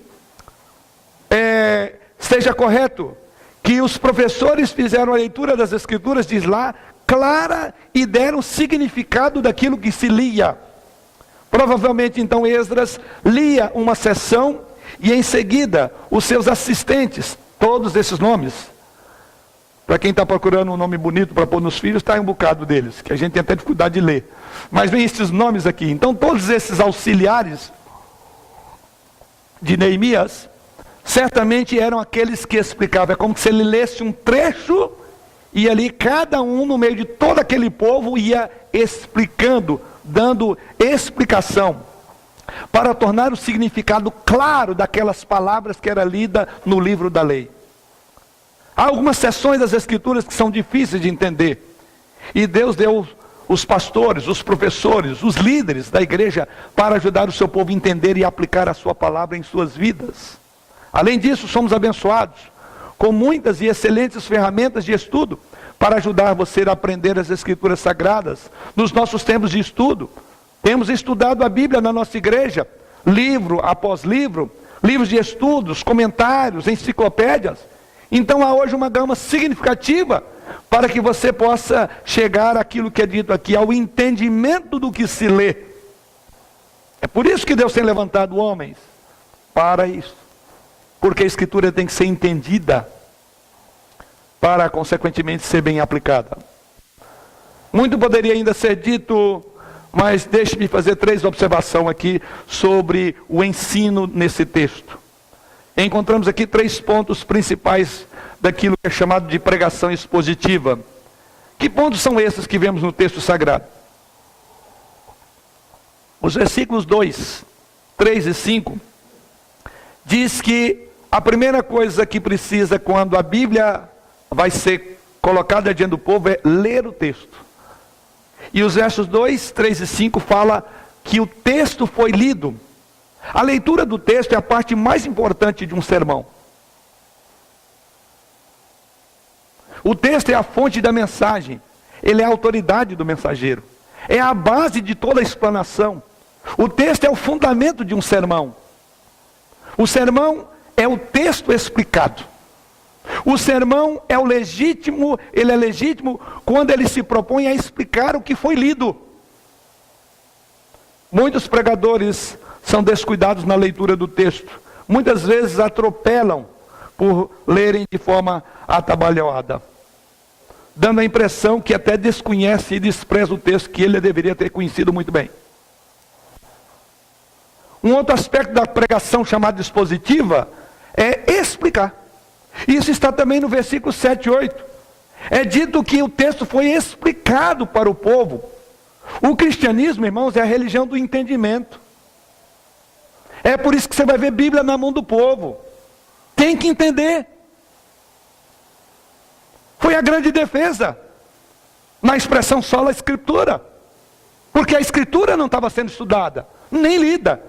seja correto, que os professores fizeram a leitura das escrituras, diz lá, clara, e deram significado daquilo que se lia. Provavelmente então Esdras lia uma seção e em seguida os seus assistentes, todos esses nomes. Para quem está procurando um nome bonito para pôr nos filhos, está um bocado deles, que a gente tem até dificuldade de ler. Mas vem esses nomes aqui. Então todos esses auxiliares de Neemias, certamente eram aqueles que explicavam. É como se ele lesse um trecho, e ali cada um no meio de todo aquele povo ia explicando, dando explicação, para tornar o significado claro daquelas palavras que era lida no livro da lei. Há algumas seções das escrituras que são difíceis de entender, e Deus deu os pastores, os professores, os líderes da igreja para ajudar o seu povo a entender e aplicar a sua palavra em suas vidas. Além disso, somos abençoados com muitas e excelentes ferramentas de estudo para ajudar você a aprender as escrituras sagradas. Nos nossos tempos de estudo, temos estudado a Bíblia na nossa igreja, livro após livro, livros de estudos, comentários, enciclopédias. Então há hoje uma gama significativa para que você possa chegar àquilo que é dito aqui, ao entendimento do que se lê. É por isso que Deus tem levantado homens para isso. Porque a escritura tem que ser entendida para, consequentemente, ser bem aplicada. Muito poderia ainda ser dito, mas deixe-me fazer 3 observações aqui sobre o ensino nesse texto. Encontramos aqui 3 pontos principais daquilo que é chamado de pregação expositiva. Que pontos são esses que vemos no texto sagrado? Os versículos 2 3 e 5, diz que a primeira coisa que precisa quando a Bíblia vai ser colocada diante do povo é ler o texto. E os versos 2, 3 e 5 fala que o texto foi lido. A leitura do texto é a parte mais importante de um sermão. O texto é a fonte da mensagem. Ele é a autoridade do mensageiro. É a base de toda a explanação. O texto é o fundamento de um sermão. O sermão é o texto explicado. O sermão é o legítimo, ele é legítimo quando ele se propõe a explicar o que foi lido. Muitos pregadores são descuidados na leitura do texto. Muitas vezes atropelam por lerem de forma atabalhoada, dando a impressão que até desconhece e despreza o texto que ele deveria ter conhecido muito bem. Um outro aspecto da pregação chamada expositiva é explicar. Isso está também no versículo 7 e 8. É dito que o texto foi explicado para o povo. O cristianismo, irmãos, é a religião do entendimento. É por isso que você vai ver Bíblia na mão do povo. Tem que entender. Foi a grande defesa na expressão sola escritura. Porque a escritura não estava sendo estudada, nem lida,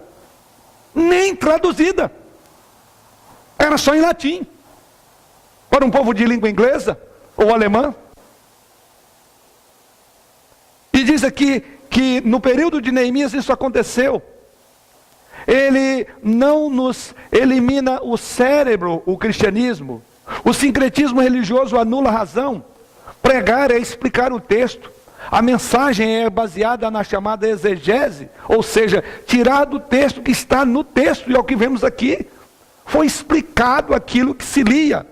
nem traduzida. Era só em latim. Para um povo de língua inglesa ou alemã. E diz aqui que no período de Neemias isso aconteceu. Ele não nos elimina o cérebro, o cristianismo. O sincretismo religioso anula a razão. Pregar é explicar o texto. A mensagem é baseada na chamada exegese, ou seja, tirar do texto que está no texto, e é o que vemos aqui. Foi explicado aquilo que se lia.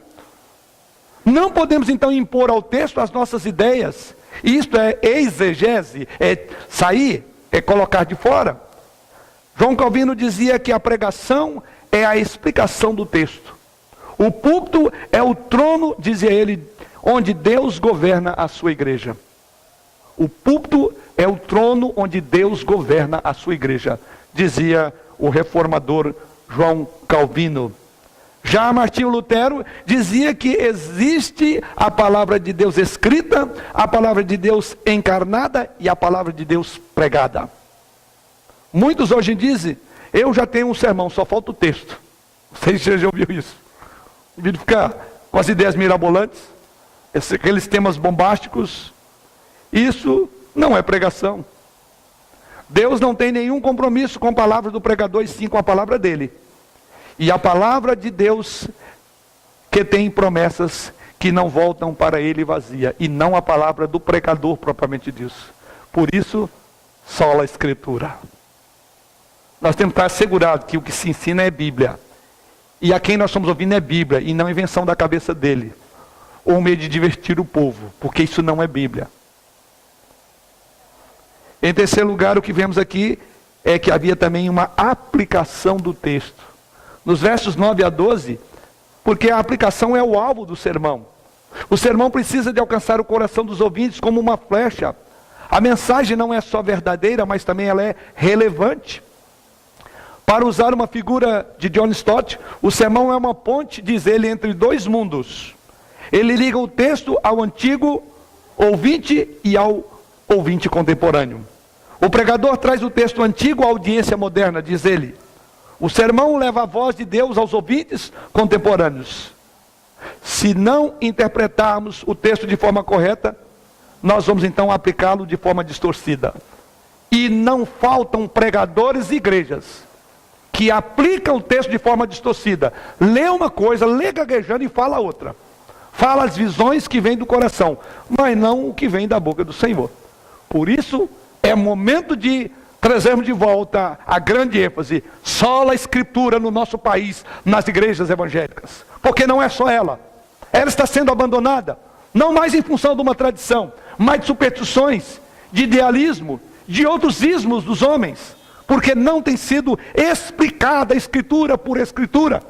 Não podemos então impor ao texto as nossas ideias. Isto é exegese, é sair, é colocar de fora. João Calvino dizia que a pregação é a explicação do texto. O púlpito é o trono, dizia ele, onde Deus governa a sua igreja. O púlpito é o trono onde Deus governa a sua igreja, dizia o reformador João Calvino. Já Martinho Lutero dizia que existe a palavra de Deus escrita, a palavra de Deus encarnada e a palavra de Deus pregada. Muitos hoje dizem, eu já tenho um sermão, só falta o texto. Vocês já ouviram isso? Em vez de ficar com as ideias mirabolantes, aqueles temas bombásticos, isso não é pregação. Deus não tem nenhum compromisso com a palavra do pregador, e sim com a palavra dele. E a palavra de Deus que tem promessas que não voltam para ele vazia, e não a palavra do pregador propriamente disso. Por isso, sola a escritura. Nós temos que estar assegurados que o que se ensina é Bíblia. E a quem nós estamos ouvindo é Bíblia, e não invenção da cabeça dele. Ou um meio de divertir o povo, porque isso não é Bíblia. Em terceiro lugar, o que vemos aqui é que havia também uma aplicação do texto. Nos versos 9 a 12, porque a aplicação é o alvo do sermão. O sermão precisa de alcançar o coração dos ouvintes como uma flecha. A mensagem não é só verdadeira, mas também ela é relevante. Para usar uma figura de John Stott, o sermão é uma ponte, diz ele, entre dois mundos. Ele liga o texto ao antigo ouvinte e ao ouvinte contemporâneo. O pregador traz o texto antigo à audiência moderna, diz ele. O sermão leva a voz de Deus aos ouvintes contemporâneos. Se não interpretarmos o texto de forma correta, nós vamos então aplicá-lo de forma distorcida. E não faltam pregadores e igrejas que aplicam o texto de forma distorcida. Lê uma coisa, lê gaguejando e fala outra. Fala as visões que vêm do coração, mas não o que vem da boca do Senhor. Por isso, é momento de trazermos de volta a grande ênfase, sola a escritura no nosso país, nas igrejas evangélicas. Porque não é só ela. Ela está sendo abandonada, não mais em função de uma tradição, mas de superstições, de idealismo, de outros ismos dos homens. Porque não tem sido explicada a escritura por escritura.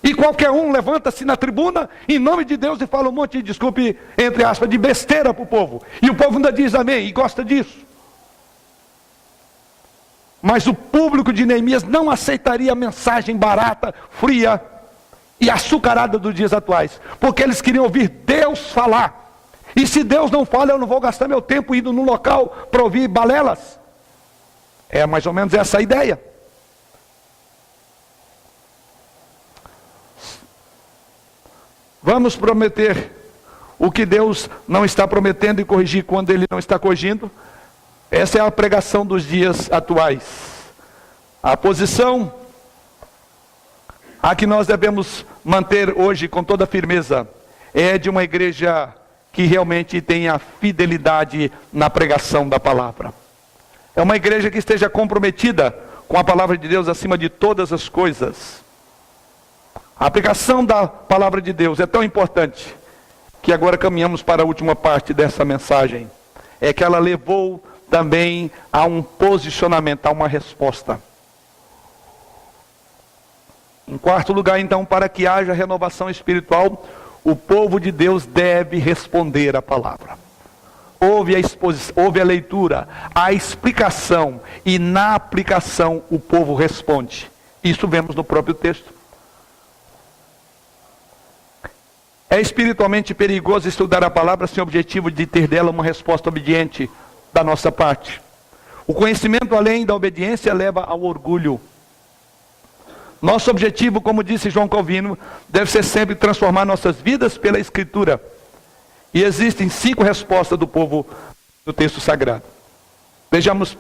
E qualquer um levanta-se na tribuna, em nome de Deus, e fala um monte de, desculpe, entre aspas, de besteira para o povo. E o povo ainda diz amém, e gosta disso. Mas o público de Neemias não aceitaria a mensagem barata, fria e açucarada dos dias atuais, porque eles queriam ouvir Deus falar. E se Deus não fala, eu não vou gastar meu tempo indo num local para ouvir balelas. É mais ou menos essa a ideia. Vamos prometer o que Deus não está prometendo e corrigir quando Ele não está corrigindo? Essa é a pregação dos dias atuais. A posição a que nós devemos manter hoje com toda firmeza é de uma igreja que realmente tenha fidelidade na pregação da palavra. É uma igreja que esteja comprometida com a palavra de Deus acima de todas as coisas. A aplicação da palavra de Deus é tão importante que agora caminhamos para a última parte dessa mensagem. É que ela levou também a um posicionamento, a uma resposta. Em quarto lugar, então, para que haja renovação espiritual, o povo de Deus deve responder à palavra. Houve a exposição, houve a leitura, a explicação, e na aplicação o povo responde. Isso vemos no próprio texto. É espiritualmente perigoso estudar a palavra sem o objetivo de ter dela uma resposta obediente da nossa parte. O conhecimento além da obediência leva ao orgulho. Nosso objetivo, como disse João Calvino, deve ser sempre transformar nossas vidas pela Escritura. E existem 5 respostas do povo no texto sagrado. Vejamos,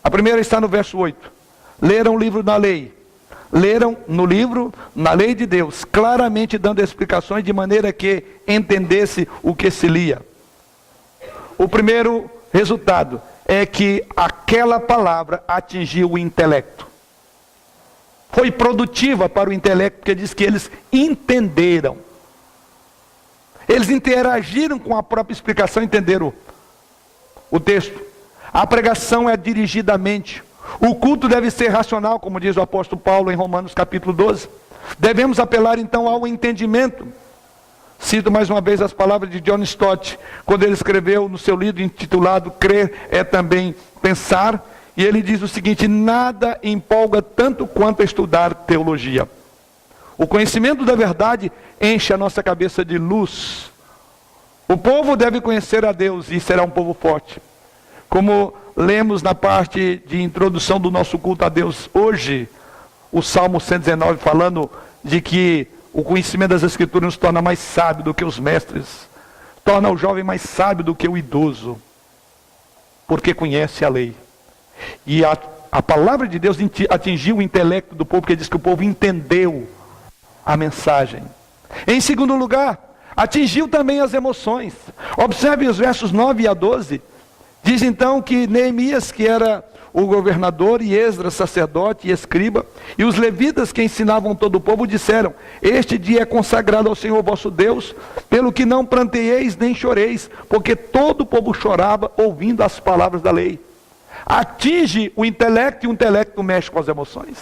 a primeira está no verso 8. Leram o livro da lei. Leram no livro, na lei de Deus, claramente dando explicações de maneira que entendesse o que se lia. O primeiro resultado é que aquela palavra atingiu o intelecto. Foi produtiva para o intelecto, porque diz que eles entenderam. Eles interagiram com a própria explicação, entenderam o texto. A pregação é dirigidamente. O culto deve ser racional, como diz o apóstolo Paulo em Romanos capítulo 12. Devemos apelar então ao entendimento. Cito mais uma vez as palavras de John Stott, quando ele escreveu no seu livro intitulado Crer é também pensar. E ele diz o seguinte: nada empolga tanto quanto estudar teologia. O conhecimento da verdade enche a nossa cabeça de luz. O povo deve conhecer a Deus e será um povo forte. Como lemos na parte de introdução do nosso culto a Deus hoje, o Salmo 119 falando de que o conhecimento das Escrituras nos torna mais sábio do que os mestres, torna o jovem mais sábio do que o idoso, porque conhece a lei. E a palavra de Deus atingiu o intelecto do povo, porque diz que o povo entendeu a mensagem. Em segundo lugar, atingiu também as emoções. Observe os versos 9 a 12. Diz então que Neemias, que era o governador, e Esdras, sacerdote e escriba, e os levitas que ensinavam todo o povo, disseram: este dia é consagrado ao Senhor vosso Deus, pelo que não pranteeis nem choreis, porque todo o povo chorava ouvindo as palavras da lei. Atinge o intelecto, e o intelecto mexe com as emoções.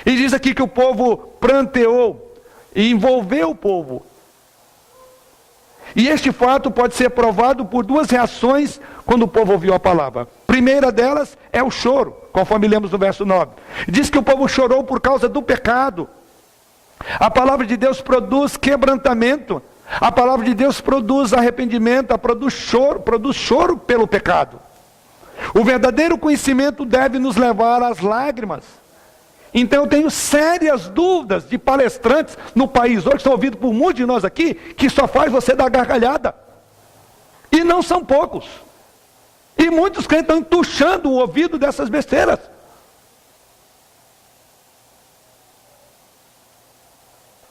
E diz aqui que o povo pranteou e envolveu o povo. E este fato pode ser provado por 2 reações quando o povo ouviu a palavra. Primeira delas é o choro, conforme lemos no verso 9. Diz que o povo chorou por causa do pecado. A palavra de Deus produz quebrantamento. A palavra de Deus produz arrependimento, produz choro pelo pecado. O verdadeiro conhecimento deve nos levar às lágrimas. Então eu tenho sérias dúvidas de palestrantes no país hoje, que são ouvidos por muitos de nós aqui, que só faz você dar gargalhada. E não são poucos. E muitos crentes estão entuchando o ouvido dessas besteiras.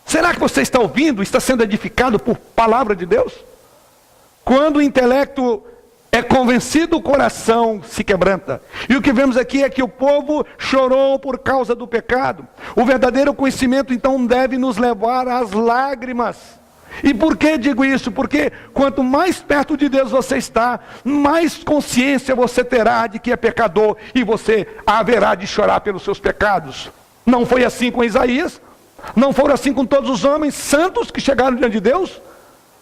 Será que você está ouvindo, está sendo edificado por palavra de Deus? Quando o intelecto é convencido, o coração se quebranta. E o que vemos aqui é que o povo chorou por causa do pecado. O verdadeiro conhecimento então deve nos levar às lágrimas. E por que digo isso? Porque quanto mais perto de Deus você está, mais consciência você terá de que é pecador, e você haverá de chorar pelos seus pecados. Não foi assim com Isaías, não foram assim com todos os homens santos que chegaram diante de Deus,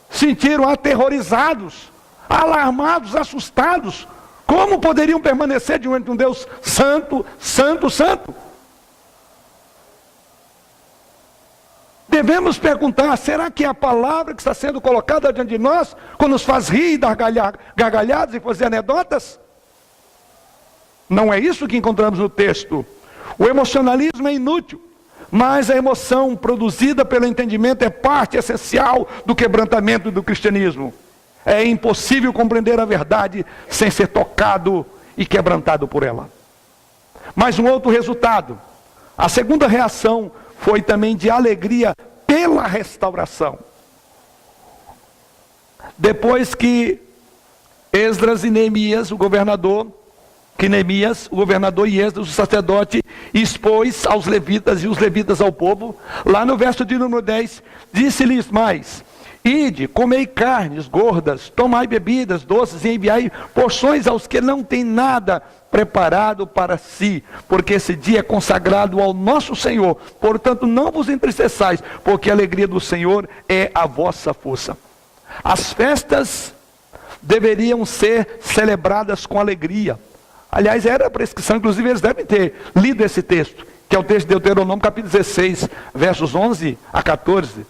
sentiram aterrorizados, alarmados, assustados, Como poderiam permanecer diante de um Deus santo, santo, santo? Devemos perguntar, será que a palavra que está sendo colocada diante de nós, quando nos faz rir, dar gargalhadas e fazer anedotas? Não é isso que encontramos no texto. O emocionalismo é inútil, mas a emoção produzida pelo entendimento é parte essencial do quebrantamento do cristianismo. É impossível compreender a verdade sem ser tocado e quebrantado por ela. Mas um outro resultado, a segunda reação foi também de alegria pela restauração. Depois que Esdras e Neemias, o governador e Esdras, o sacerdote, expôs aos levitas e os levitas ao povo, lá no verso de número 10, disse-lhes mais: ide, comei carnes gordas, tomai bebidas doces e enviai porções aos que não têm nada preparado para si, porque esse dia é consagrado ao nosso Senhor. Portanto, não vos entristeçais, porque a alegria do Senhor é a vossa força. As festas deveriam ser celebradas com alegria. Aliás, era a prescrição, inclusive eles devem ter lido esse texto, que é o texto de Deuteronômio, capítulo 16, versos 11 a 14.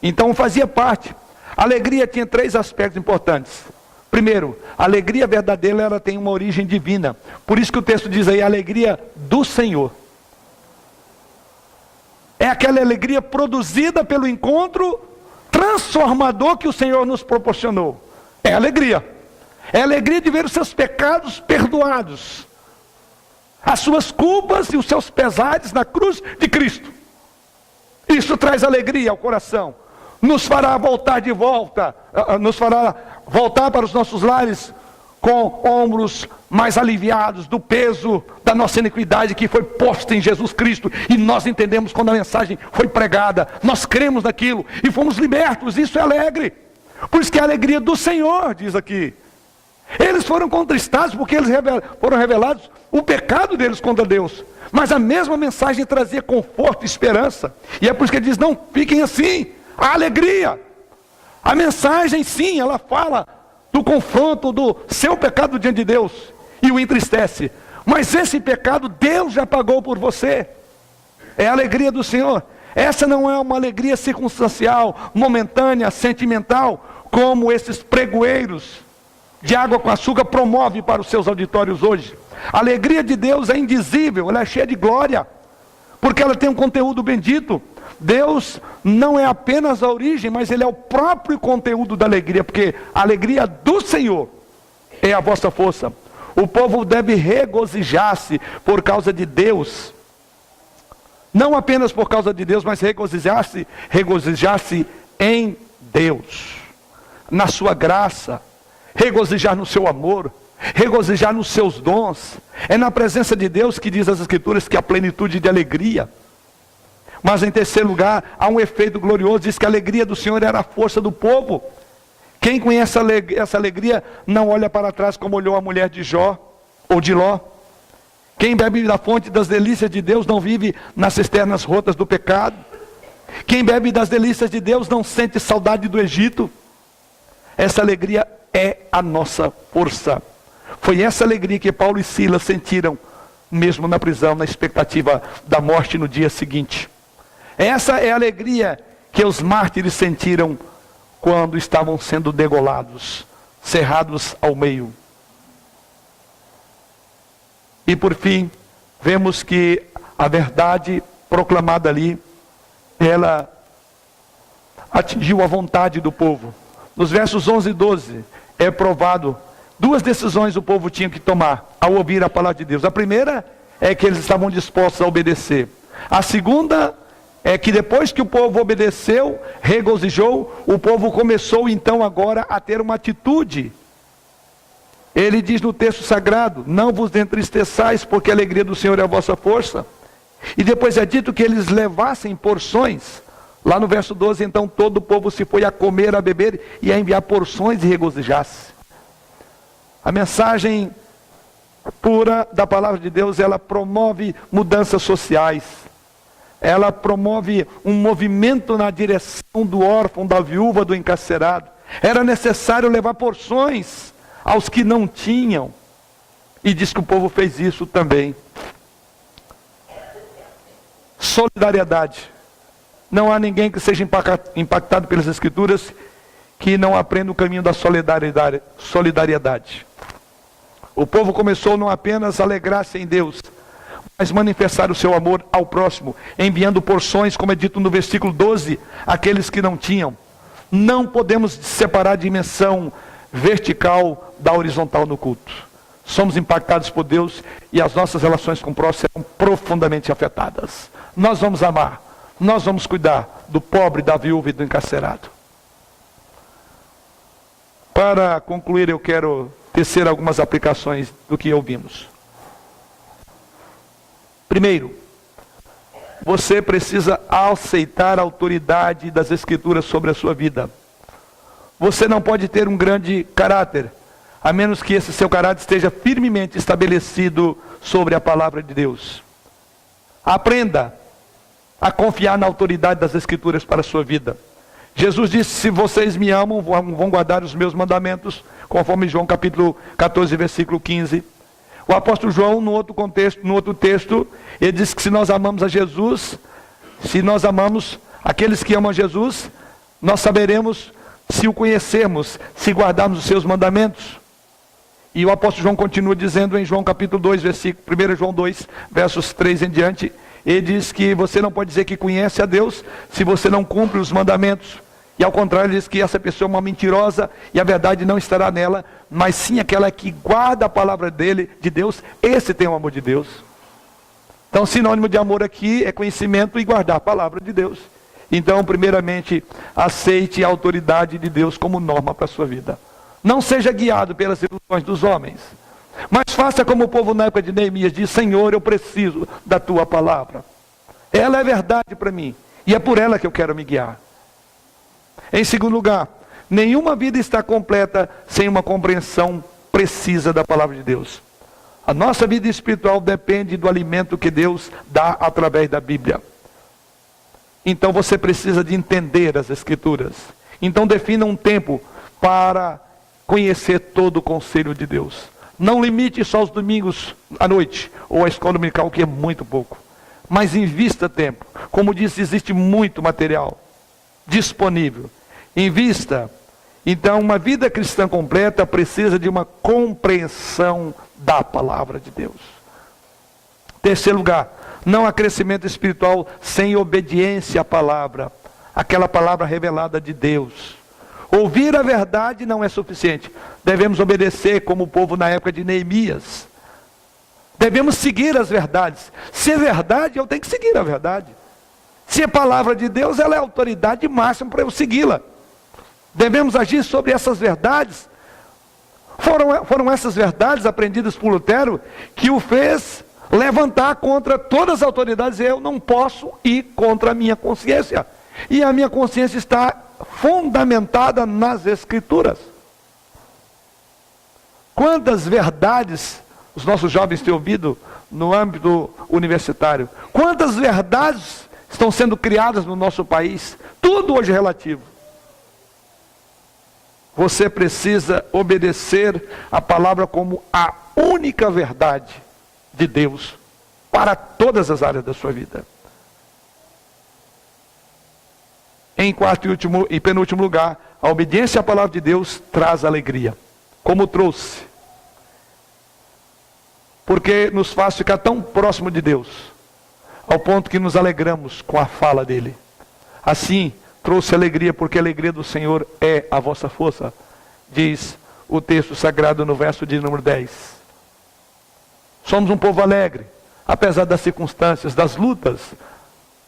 Então fazia parte. A alegria tinha 3 aspectos importantes. Primeiro, a alegria verdadeira, ela tem uma origem divina. Por isso que o texto diz aí, a alegria do Senhor. É aquela alegria produzida pelo encontro transformador que o Senhor nos proporcionou. É alegria. É a alegria de ver os seus pecados perdoados, as suas culpas e os seus pesares na cruz de Cristo. Isso traz alegria ao coração. Nos fará voltar de volta, nos fará voltar para os nossos lares com ombros mais aliviados do peso da nossa iniquidade que foi posta em Jesus Cristo. E nós entendemos quando a mensagem foi pregada, nós cremos naquilo e fomos libertos. Isso é alegre. Por isso que é a alegria do Senhor, diz aqui. Eles foram contristados porque eles foram revelados o pecado deles contra Deus. Mas a mesma mensagem trazia conforto e esperança. E é por isso que ele diz, não fiquem assim. A alegria. A mensagem, sim, ela fala do confronto do seu pecado diante de Deus e o entristece. Mas esse pecado Deus já pagou por você. É a alegria do Senhor. Essa não é uma alegria circunstancial, momentânea, sentimental, como esses pregoeiros de água com açúcar promovem para os seus auditórios hoje. A alegria de Deus é indizível, ela é cheia de glória, porque ela tem um conteúdo bendito. Deus não é apenas a origem, mas Ele é o próprio conteúdo da alegria, porque a alegria do Senhor é a vossa força. O povo deve regozijar-se por causa de Deus, não apenas por causa de Deus, mas regozijar-se em Deus, na sua graça, regozijar no seu amor, regozijar nos seus dons. É na presença de Deus que diz as Escrituras que há plenitude de alegria. Mas em terceiro lugar, há um efeito glorioso, diz que a alegria do Senhor era a força do povo. Quem conhece essa alegria não olha para trás como olhou a mulher de Jó ou de Ló. Quem bebe da fonte das delícias de Deus não vive nas cisternas rotas do pecado. Quem bebe das delícias de Deus não sente saudade do Egito. Essa alegria é a nossa força. Foi essa alegria que Paulo e Silas sentiram, mesmo na prisão, na expectativa da morte no dia seguinte. Essa é a alegria que os mártires sentiram quando estavam sendo degolados, cerrados ao meio. E por fim, vemos que a verdade proclamada ali, ela atingiu a vontade do povo. Nos versos 11 e 12, é provado, 2 decisões o povo tinha que tomar ao ouvir a palavra de Deus. A primeira é que eles estavam dispostos a obedecer. A segunda é que depois que o povo obedeceu, regozijou, o povo começou então agora a ter uma atitude. Ele diz no texto sagrado, não vos entristeçais, porque a alegria do Senhor é a vossa força. E depois é dito que eles levassem porções. Lá no verso 12, então todo o povo se foi a comer, a beber e a enviar porções e regozijar-se. A mensagem pura da palavra de Deus, ela promove mudanças sociais. Ela promove um movimento na direção do órfão, da viúva, do encarcerado. Era necessário levar porções aos que não tinham, e diz que o povo fez isso também. Solidariedade. Não há ninguém que seja impactado pelas Escrituras que não aprenda o caminho da solidariedade. O povo começou não apenas a alegrar-se em Deus, mas manifestar o seu amor ao próximo, enviando porções, como é dito no versículo 12, àqueles que não tinham. Não podemos separar a dimensão vertical da horizontal no culto. Somos impactados por Deus e as nossas relações com o próximo serão profundamente afetadas. Nós vamos amar, nós vamos cuidar do pobre, da viúva e do encarcerado. Para concluir, eu quero tecer algumas aplicações do que ouvimos. Primeiro, você precisa aceitar a autoridade das Escrituras sobre a sua vida. Você não pode ter um grande caráter, a menos que esse seu caráter esteja firmemente estabelecido sobre a palavra de Deus. Aprenda a confiar na autoridade das Escrituras para a sua vida. Jesus disse: se vocês me amam, vão guardar os meus mandamentos, conforme João capítulo 14, versículo 15. O apóstolo João, no outro contexto, no outro texto, ele diz que se nós amamos a Jesus, se nós amamos aqueles que amam a Jesus, nós saberemos se o conhecermos, se guardarmos os seus mandamentos. E o apóstolo João continua dizendo em João capítulo 2, versículo 1 João 2, versos 3 em diante, ele diz que você não pode dizer que conhece a Deus se você não cumpre os mandamentos. E ao contrário, ele diz que essa pessoa é uma mentirosa e a verdade não estará nela, mas sim aquela que guarda a palavra dele, de Deus, esse tem o amor de Deus. Então, sinônimo de amor aqui é conhecimento e guardar a palavra de Deus. Então, primeiramente, aceite a autoridade de Deus como norma para a sua vida. Não seja guiado pelas ilusões dos homens, mas faça como o povo na época de Neemias diz: Senhor, eu preciso da tua palavra. Ela é verdade para mim, e é por ela que eu quero me guiar. Em segundo lugar, nenhuma vida está completa sem uma compreensão precisa da palavra de Deus. A nossa vida espiritual depende do alimento que Deus dá através da Bíblia. Então você precisa de entender as Escrituras. Então defina um tempo para conhecer todo o conselho de Deus. Não limite só os domingos à noite, ou a escola dominical, que é muito pouco. Mas invista tempo. Como disse, existe muito material disponível. Invista. Então, uma vida cristã completa precisa de uma compreensão da palavra de Deus. Terceiro lugar, não há crescimento espiritual sem obediência à palavra, aquela palavra revelada de Deus. Ouvir a verdade não é suficiente. Devemos obedecer como o povo na época de Neemias. Devemos seguir as verdades. Se é verdade, eu tenho que seguir a verdade. Se é palavra de Deus, ela é a autoridade máxima para eu segui-la. Devemos agir sobre essas verdades. Foram essas verdades aprendidas por Lutero que o fez levantar contra todas as autoridades. Eu não posso ir contra a minha consciência. E a minha consciência está fundamentada nas Escrituras. Quantas verdades os nossos jovens têm ouvido no âmbito universitário? Quantas verdades estão sendo criadas no nosso país? Tudo hoje é relativo. Você precisa obedecer a palavra como a única verdade de Deus para todas as áreas da sua vida. Em quarto e penúltimo lugar, a obediência à palavra de Deus traz alegria, como trouxe. Porque nos faz ficar tão próximo de Deus, ao ponto que nos alegramos com a fala dele. Assim, trouxe alegria, porque a alegria do Senhor é a vossa força, diz o texto sagrado no verso de número 10. Somos um povo alegre, apesar das circunstâncias, das lutas,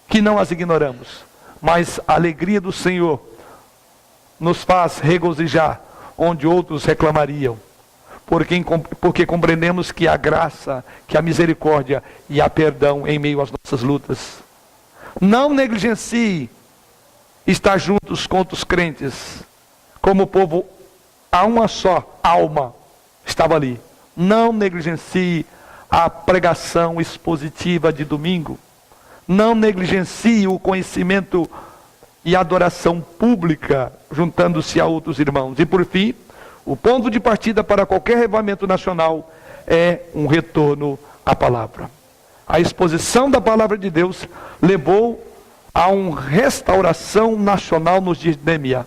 que não as ignoramos. Mas a alegria do Senhor nos faz regozijar onde outros reclamariam. Porque compreendemos que há graça, que há misericórdia e há perdão em meio às nossas lutas. Não negligencie estar juntos com os crentes. Como o povo, a uma só alma estava ali. Não negligencie a pregação expositiva de domingo. Não negligencie o conhecimento e a adoração pública, juntando-se a outros irmãos. E por fim, o ponto de partida para qualquer reavivamento nacional é um retorno à palavra. A exposição da palavra de Deus levou a uma restauração nacional nos dias de Neemias.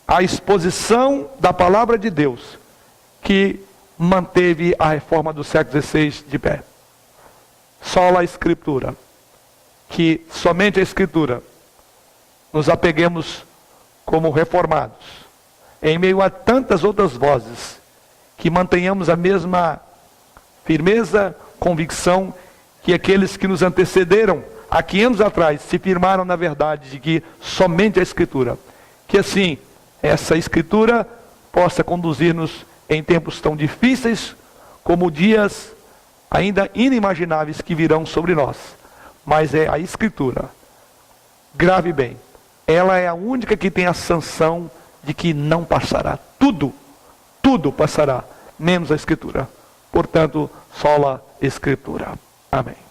A exposição da palavra de Deus que manteve a reforma do século XVI de pé. Só a Escritura, que somente a Escritura nos apeguemos como reformados, em meio a tantas outras vozes, que mantenhamos a mesma firmeza, convicção que aqueles que nos antecederam há 500 atrás se firmaram na verdade de que somente a Escritura. Que assim, essa Escritura possa conduzir-nos em tempos tão difíceis como dias ainda inimagináveis que virão sobre nós. Mas é a Escritura. Grave bem, ela é a única que tem a sanção de que não passará. Tudo passará, menos a Escritura. Portanto, só a Escritura. Amém.